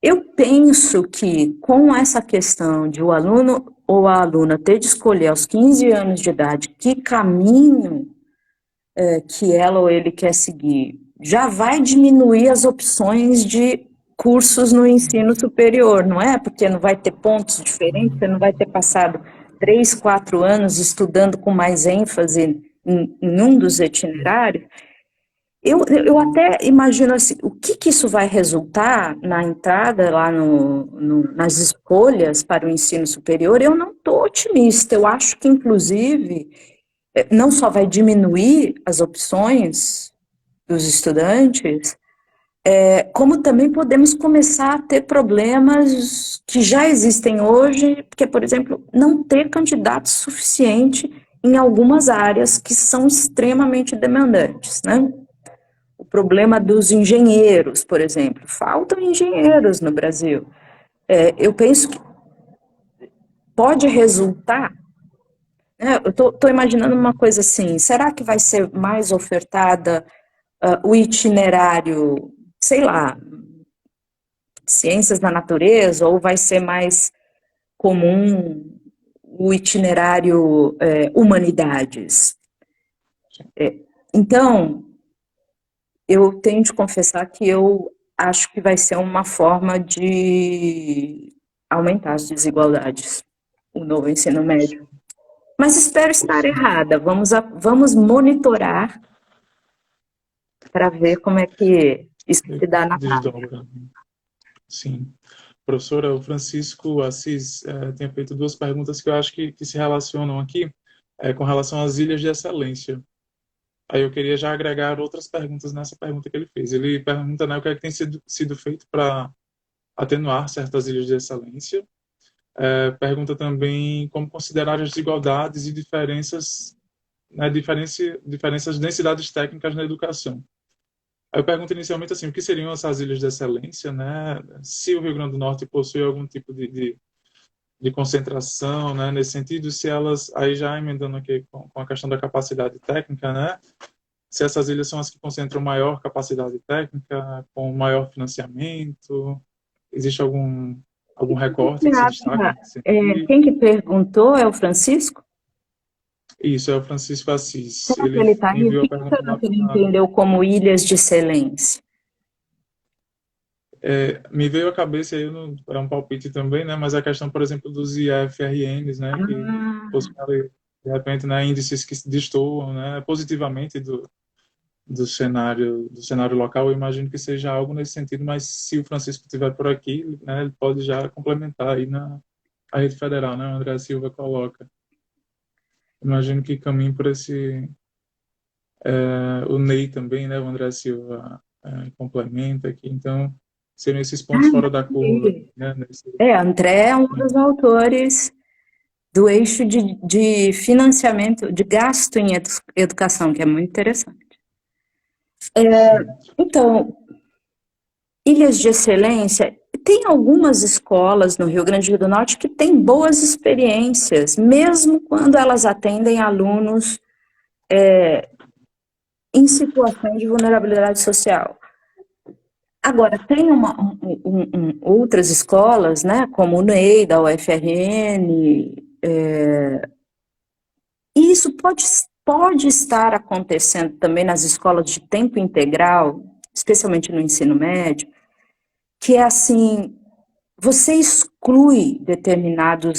Eu penso que com essa questão de o aluno ou a aluna ter de escolher aos 15 anos de idade que caminho que ela ou ele quer seguir, já vai diminuir as opções de cursos no ensino superior, não é? Porque não vai ter pontos diferentes, você não vai ter passado 3, 4 anos estudando com mais ênfase em um dos itinerários. Eu até imagino assim, o que isso vai resultar na entrada lá nas escolhas para o ensino superior, eu não estou otimista, eu acho que, inclusive, não só vai diminuir as opções dos estudantes, como também podemos começar a ter problemas que já existem hoje, que é, por exemplo, não ter candidatos suficiente em algumas áreas que são extremamente demandantes, né? O problema dos engenheiros, por exemplo, faltam engenheiros no Brasil. Eu penso que pode resultar. Eu estou imaginando uma coisa assim, será que vai ser mais ofertada o itinerário, sei lá, ciências da natureza, ou vai ser mais comum o itinerário humanidades? Então, eu tenho de confessar que eu acho que vai ser uma forma de aumentar as desigualdades, o novo ensino médio. Mas espero estar errada. Vamos monitorar para ver como é que isso se dá na prática. Desdobra. Sim. Professora, o Francisco Assis tinha feito duas perguntas que eu acho que se relacionam aqui com relação às ilhas de excelência. Aí eu queria já agregar outras perguntas nessa pergunta que ele fez. Ele pergunta, né, o que é que tem sido feito para atenuar certas ilhas de excelência. Pergunta também como considerar as desigualdades e diferenças, né, diferenças de densidades técnicas na educação. Aí eu pergunto inicialmente assim, o que seriam essas ilhas de excelência, né? Se o Rio Grande do Norte possui algum tipo de concentração, né, nesse sentido, se elas, aí já emendando aqui com a questão da capacidade técnica, né? Se essas ilhas são as que concentram maior capacidade técnica, com maior financiamento, existe algum recorte que se destaca nesse sentido? Quem que perguntou é o Francisco? Isso, é o Francisco Assis. Será que Ele ele está aí? O enviou a que pergunta será que ele na entendeu como ilhas de excelência? me veio à cabeça aí, é um palpite também, né? Mas a questão, por exemplo, dos IFRNs, né? Que possuem, de repente, né, índices que destoam, né, positivamente do cenário local. Eu imagino que seja algo nesse sentido, mas se o Francisco estiver por aqui, né, ele pode já complementar aí na a rede federal, né? O André Silva coloca. Imagino que caminhe por esse o Ney também, né? O André Silva complementa aqui. Então, seriam esses pontos fora da curva, né? André é um dos autores do eixo de financiamento, de gasto em educação, que é muito interessante. Então, ilhas de excelência, tem algumas escolas no Rio Grande do Norte que têm boas experiências, mesmo quando elas atendem alunos em situações de vulnerabilidade social. Agora, tem outras escolas, né, como o NEI, da UFRN, e isso pode estar acontecendo também nas escolas de tempo integral, especialmente no ensino médio, que é assim, você exclui determinado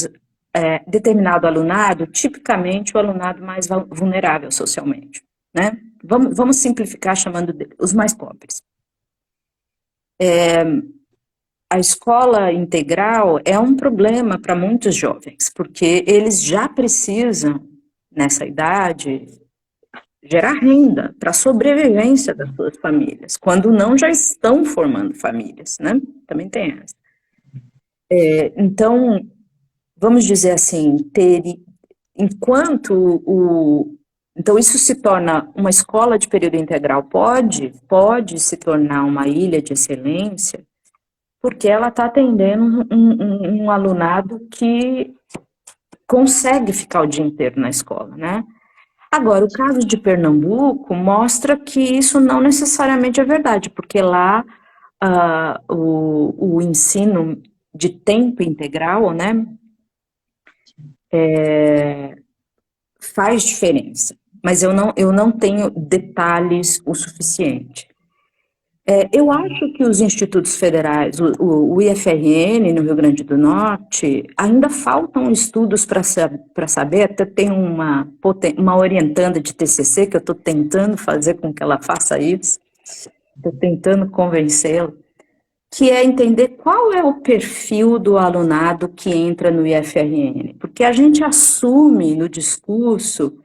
alunado, tipicamente o alunado mais vulnerável socialmente, né? Vamos simplificar chamando os mais pobres. A escola integral é um problema para muitos jovens, porque eles já precisam, nessa idade, gerar renda para a sobrevivência das suas famílias, quando não já estão formando famílias, né? Também tem essa. Então, vamos dizer assim, então isso se torna uma escola de período integral, pode se tornar uma ilha de excelência, porque ela está atendendo um alunado que consegue ficar o dia inteiro na escola, né? Agora, o caso de Pernambuco mostra que isso não necessariamente é verdade, porque lá o ensino de tempo integral, né, faz diferença, mas eu não tenho detalhes o suficiente. Eu acho que os institutos federais, o IFRN no Rio Grande do Norte, ainda faltam estudos para saber, até tem uma orientanda de TCC que eu estou tentando fazer com que ela faça isso, estou tentando convencê-la, que é entender qual é o perfil do alunado que entra no IFRN, porque a gente assume no discurso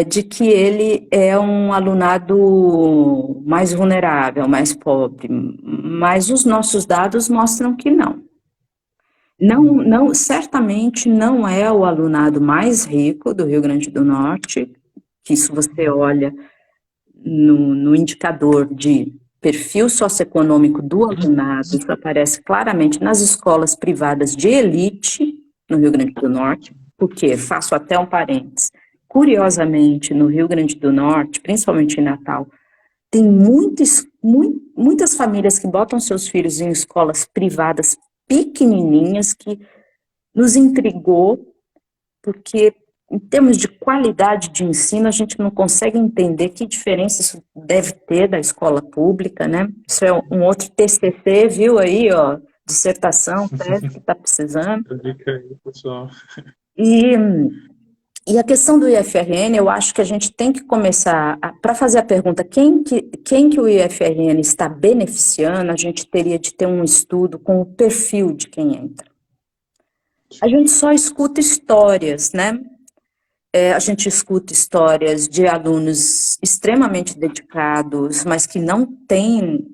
de que ele é um alunado mais vulnerável, mais pobre, mas os nossos dados mostram que não. Não, certamente não é o alunado mais rico do Rio Grande do Norte, que isso você olha no indicador de perfil socioeconômico do alunado, isso aparece claramente nas escolas privadas de elite no Rio Grande do Norte, porque, faço até um parênteses, curiosamente, no Rio Grande do Norte, principalmente em Natal, tem muitas famílias que botam seus filhos em escolas privadas pequenininhas, que nos intrigou, porque em termos de qualidade de ensino, a gente não consegue entender que diferença isso deve ter da escola pública, né? Isso é um outro TCC, viu aí, ó, dissertação, tese que está precisando. Dica aí, pessoal. E, e a questão do IFRN, eu acho que a gente tem que começar, para fazer a pergunta, quem que o IFRN está beneficiando, a gente teria de ter um estudo com o perfil de quem entra. A gente só escuta histórias, né? A gente escuta histórias de alunos extremamente dedicados, mas que não têm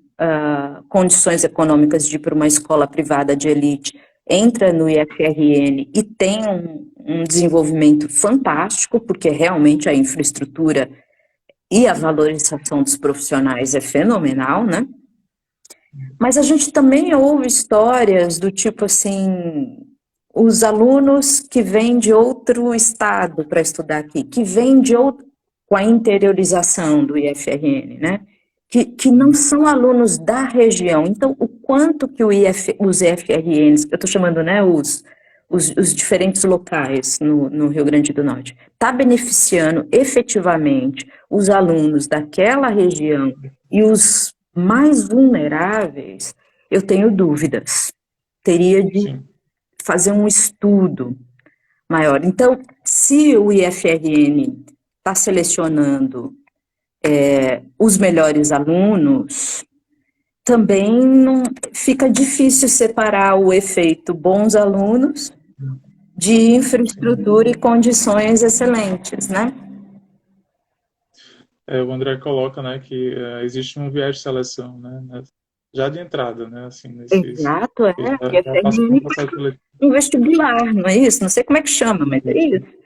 condições econômicas de ir para uma escola privada de elite, entra no IFRN e tem um desenvolvimento fantástico, porque realmente a infraestrutura e a valorização dos profissionais é fenomenal, né? Mas a gente também ouve histórias do tipo assim, os alunos que vêm de outro estado para estudar aqui, que vêm de outro, com a interiorização do IFRN, né? Que não são alunos da região. Então, o quanto que os IFRNs, eu estou chamando, né, os diferentes locais no Rio Grande do Norte, está beneficiando efetivamente os alunos daquela região e os mais vulneráveis, eu tenho dúvidas. Teria de Sim. fazer um estudo maior. Então, se o IFRN está selecionando os melhores alunos, também não, fica difícil separar o efeito bons alunos de infraestrutura e condições excelentes, né? O André coloca, né, que existe um viés de seleção, né, já de entrada, né, assim, nesses... Exato, Já passa por um processo seletivo. um vestibular, não é isso? Não sei como é que chama, mas é isso.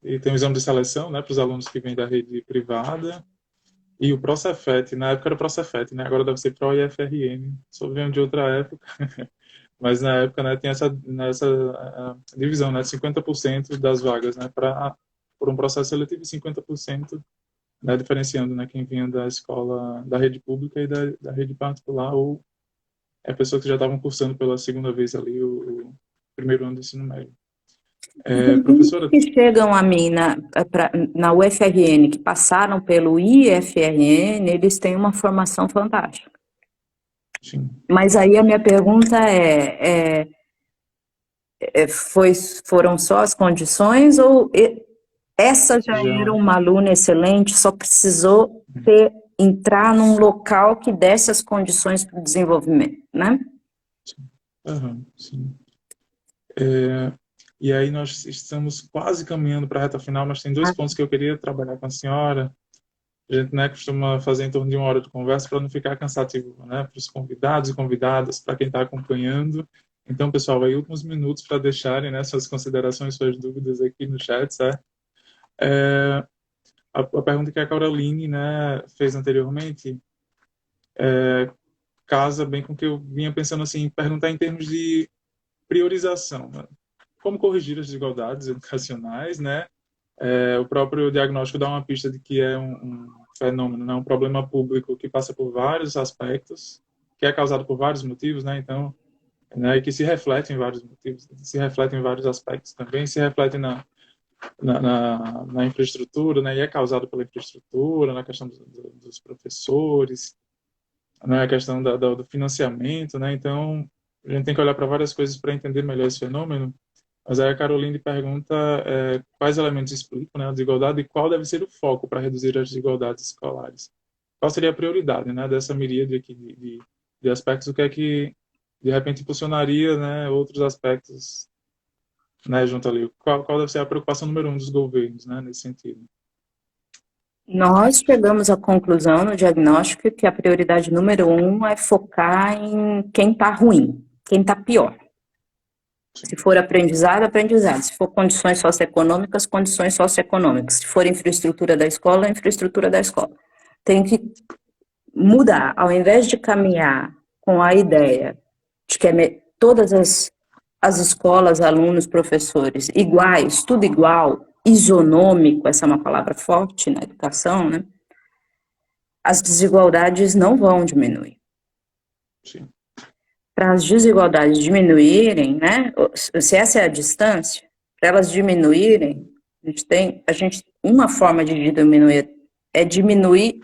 E tem o exame de seleção, né, para os alunos que vêm da rede privada, e o Procefet, na época era o Procefet, né, agora deve ser Pro-IFRN, só vem de outra época, mas na época, né, tem essa divisão, né, 50% das vagas, né, por um processo seletivo e 50%, né, diferenciando, né, quem vinha da escola, da rede pública e da rede particular, ou pessoas que já estavam cursando pela segunda vez ali o primeiro ano do ensino médio. Professora... que chegam a mim na UFRN, que passaram pelo IFRN, eles têm uma formação fantástica. Sim. Mas aí a minha pergunta foram só as condições ou essa já era uma aluna excelente, só precisou entrar num local que desse as condições para o desenvolvimento, né? Sim. E aí nós estamos quase caminhando para a reta final, mas tem dois pontos que eu queria trabalhar com a senhora. A gente, né, costuma fazer em torno de 1 hora de conversa para não ficar cansativo, né, para os convidados e convidadas, para quem está acompanhando. Então, pessoal, aí últimos minutos para deixarem, né, suas considerações, suas dúvidas aqui no chat, certo? A pergunta que a Caroline, né, fez anteriormente casa bem com o que eu vinha pensando, assim, perguntar em termos de priorização, né? Como corrigir as desigualdades educacionais, né? O próprio diagnóstico dá uma pista de que é um fenômeno, né? Um problema público que passa por vários aspectos, que é causado por vários motivos, né? Então, né, e que se reflete em vários motivos, se reflete em vários aspectos também, se reflete na infraestrutura, né? E é causado pela infraestrutura, na questão dos professores, na questão do financiamento, né? Então, a gente tem que olhar para várias coisas para entender melhor esse fenômeno. Mas aí a Caroline pergunta quais elementos explicam, né, a desigualdade e qual deve ser o foco para reduzir as desigualdades escolares. Qual seria a prioridade, né, dessa miríade aqui de aspectos, o que é que, de repente, impulsionaria, né, outros aspectos, né, junto ali. Qual deve ser a preocupação número 1 dos governos, né, nesse sentido? Nós chegamos à conclusão no diagnóstico que a prioridade número 1 é focar em quem está ruim, quem está pior. Se for aprendizado, aprendizado. Se for condições socioeconômicas, condições socioeconômicas. Se for infraestrutura da escola, infraestrutura da escola. Tem que mudar. Ao invés de caminhar com a ideia de que todas as escolas, alunos, professores iguais, tudo igual, isonômico, essa é uma palavra forte na educação, né? As desigualdades não vão diminuir. Sim. Para as desigualdades diminuírem, né, se essa é a distância, para elas diminuírem, uma forma de diminuir é diminuir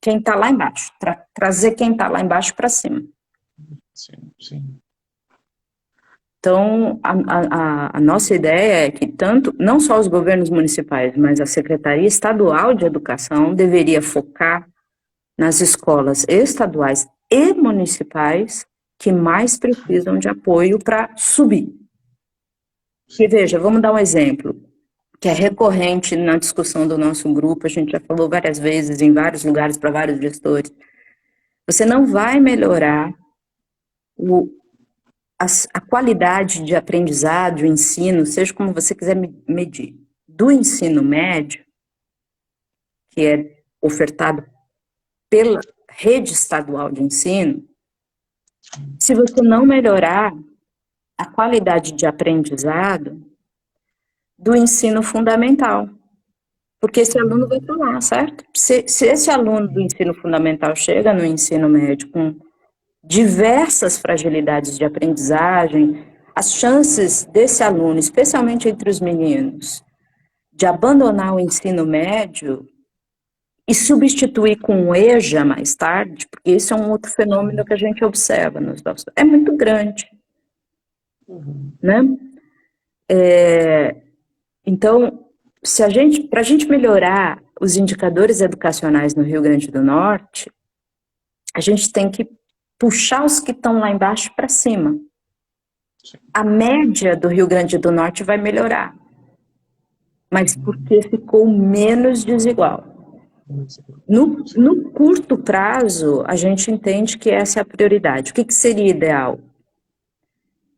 quem está lá embaixo, trazer quem está lá embaixo para cima. Sim, sim. Então, a nossa ideia é que não só os governos municipais, mas a Secretaria Estadual de Educação deveria focar nas escolas estaduais e municipais que mais precisam de apoio para subir. E veja, vamos dar um exemplo, que é recorrente na discussão do nosso grupo, a gente já falou várias vezes, em vários lugares, para vários gestores. Você não vai melhorar a qualidade de aprendizado, de ensino, seja como você quiser medir, do ensino médio, que é ofertado pela rede estadual de ensino, se você não melhorar a qualidade de aprendizado do ensino fundamental. Porque esse aluno vai estar lá, certo? Se esse aluno do ensino fundamental chega no ensino médio com diversas fragilidades de aprendizagem, as chances desse aluno, especialmente entre os meninos, de abandonar o ensino médio e substituir com o EJA mais tarde, porque isso é um outro fenômeno que a gente observa nos nossos, é muito grande, né? Então, para a gente melhorar os indicadores educacionais no Rio Grande do Norte, a gente tem que puxar os que estão lá embaixo para cima. A média do Rio Grande do Norte vai melhorar, mas porque ficou menos desigual. No curto prazo, a gente entende que essa é a prioridade. O que seria ideal?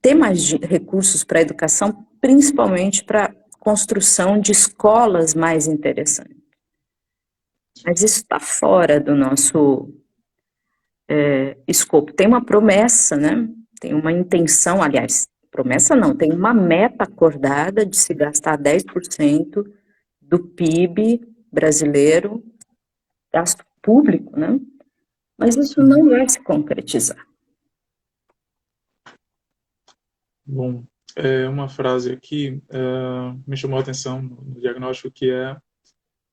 Ter mais recursos para a educação, principalmente para construção de escolas mais interessantes. Mas isso está fora do nosso escopo. Tem uma promessa, né? Tem uma intenção, aliás, promessa não, tem uma meta acordada de se gastar 10% do PIB brasileiro, gasto público, né? Mas isso não vai se concretizar. Bom, uma frase aqui me chamou a atenção no diagnóstico, que é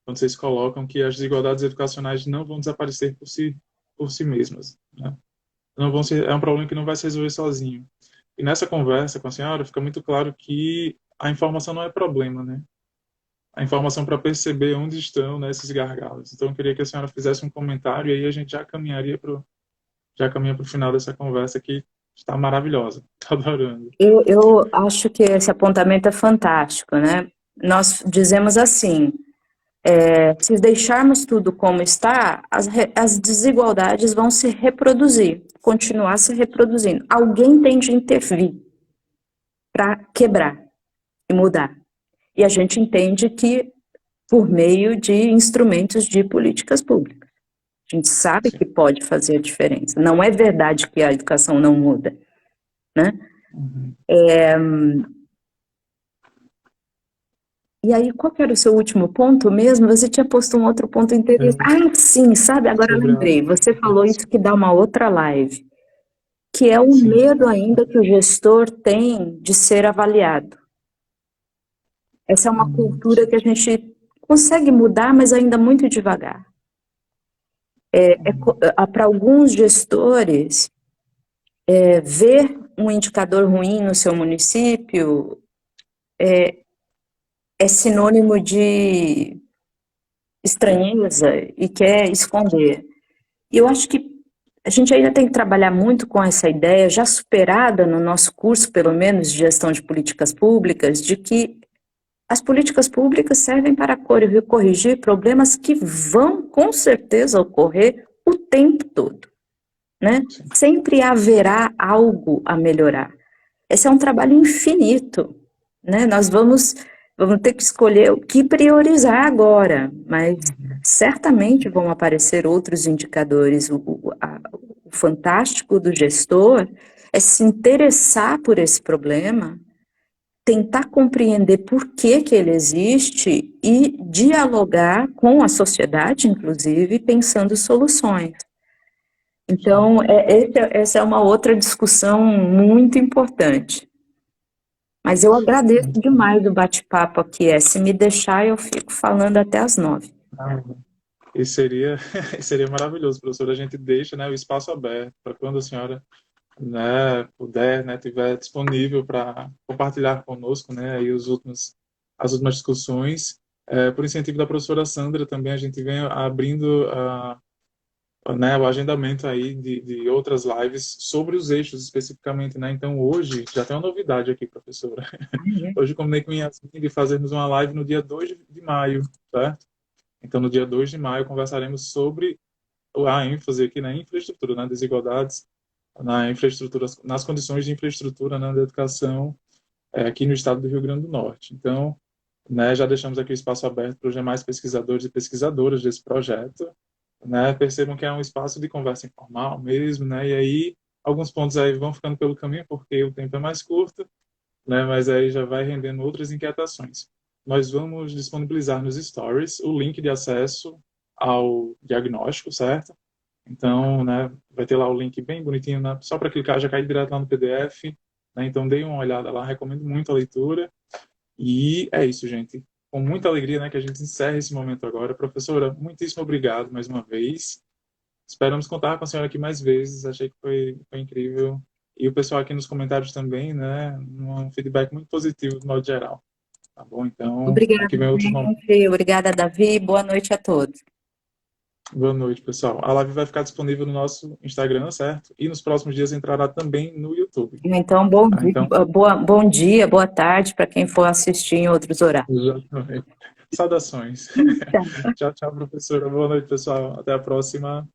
quando vocês colocam que as desigualdades educacionais não vão desaparecer por si mesmas, né? Não vão ser, é um problema que não vai se resolver sozinho. E nessa conversa com a senhora fica muito claro que a informação não é problema, né? A informação para perceber onde estão, né, esses gargalos. Então eu queria que a senhora fizesse um comentário e aí a gente já caminha para o final dessa conversa, que está maravilhosa. Estou adorando. Eu acho que esse apontamento é fantástico, né? Nós dizemos assim, se deixarmos tudo como está, as desigualdades vão se reproduzir, continuar se reproduzindo. Alguém tem de intervir para quebrar e mudar. E a gente entende que por meio de instrumentos de políticas públicas. A gente sabe que pode fazer a diferença. Não é verdade que a educação não muda, né? E aí, qual que era o seu último ponto mesmo? Você tinha posto um outro ponto interessante. Sim, sabe? Agora eu lembrei. Você falou isso que dá uma outra live, que é o medo ainda que o gestor tem de ser avaliado. Essa é uma cultura que a gente consegue mudar, mas ainda muito devagar. Para alguns gestores, ver um indicador ruim no seu município é sinônimo de estranheza e quer esconder. E eu acho que a gente ainda tem que trabalhar muito com essa ideia, já superada no nosso curso, pelo menos, de gestão de políticas públicas, de que as políticas públicas servem para corrigir problemas que vão, com certeza, ocorrer o tempo todo, né? Sempre haverá algo a melhorar. Esse é um trabalho infinito, né? Nós vamos ter que escolher o que priorizar agora, mas certamente vão aparecer outros indicadores. O fantástico do gestor é se interessar por esse problema, tentar compreender por que ele existe e dialogar com a sociedade, inclusive, pensando soluções. Então, essa é uma outra discussão muito importante. Mas eu agradeço demais o bate-papo aqui. Se me deixar, eu fico falando até as 9. Ah, e seria, seria maravilhoso, professor. A gente deixa, né, o espaço aberto para quando a senhora, né, puder, né, tiver disponível para compartilhar conosco, né, aí as últimas discussões. Por incentivo da professora Sandra também, a gente vem abrindo né, o agendamento aí de outras lives sobre os eixos especificamente, né? Então hoje já tem uma novidade aqui, professora. Hoje combinei com Yasmin de fazermos uma live no dia 2 de maio, certo? Então no dia 2 de maio conversaremos sobre a ênfase aqui na infraestrutura, na desigualdades, na infraestrutura, nas condições de infraestrutura, né, da educação aqui no estado do Rio Grande do Norte. Então, né, já deixamos aqui o espaço aberto para os demais pesquisadores e pesquisadoras desse projeto, né, percebam que é um espaço de conversa informal mesmo, né, e aí alguns pontos aí vão ficando pelo caminho porque o tempo é mais curto, né, mas aí já vai rendendo outras inquietações. Nós vamos disponibilizar nos stories o link de acesso ao diagnóstico, certo? Então, né, vai ter lá o link bem bonitinho, né, só para clicar já cai direto lá no PDF, né, então deem uma olhada lá, recomendo muito a leitura. E é isso, gente. Com muita alegria, né, que a gente encerra esse momento agora. Professora, muitíssimo obrigado mais uma vez. Esperamos contar com a senhora aqui mais vezes. Achei que foi incrível. E o pessoal aqui nos comentários também, né, um feedback muito positivo do modo geral. Tá bom? Então, Obrigada, aqui vem outros momentos. gente. Obrigada, Davi. Boa noite a todos. Boa noite, pessoal. A live vai ficar disponível no nosso Instagram, certo? E nos próximos dias entrará também no YouTube. Então, bom Tá? dia, Então, bom dia, boa tarde para quem for assistir em outros horários. exatamente. Saudações. Tchau, tchau, professora. Boa noite, pessoal. Até a próxima.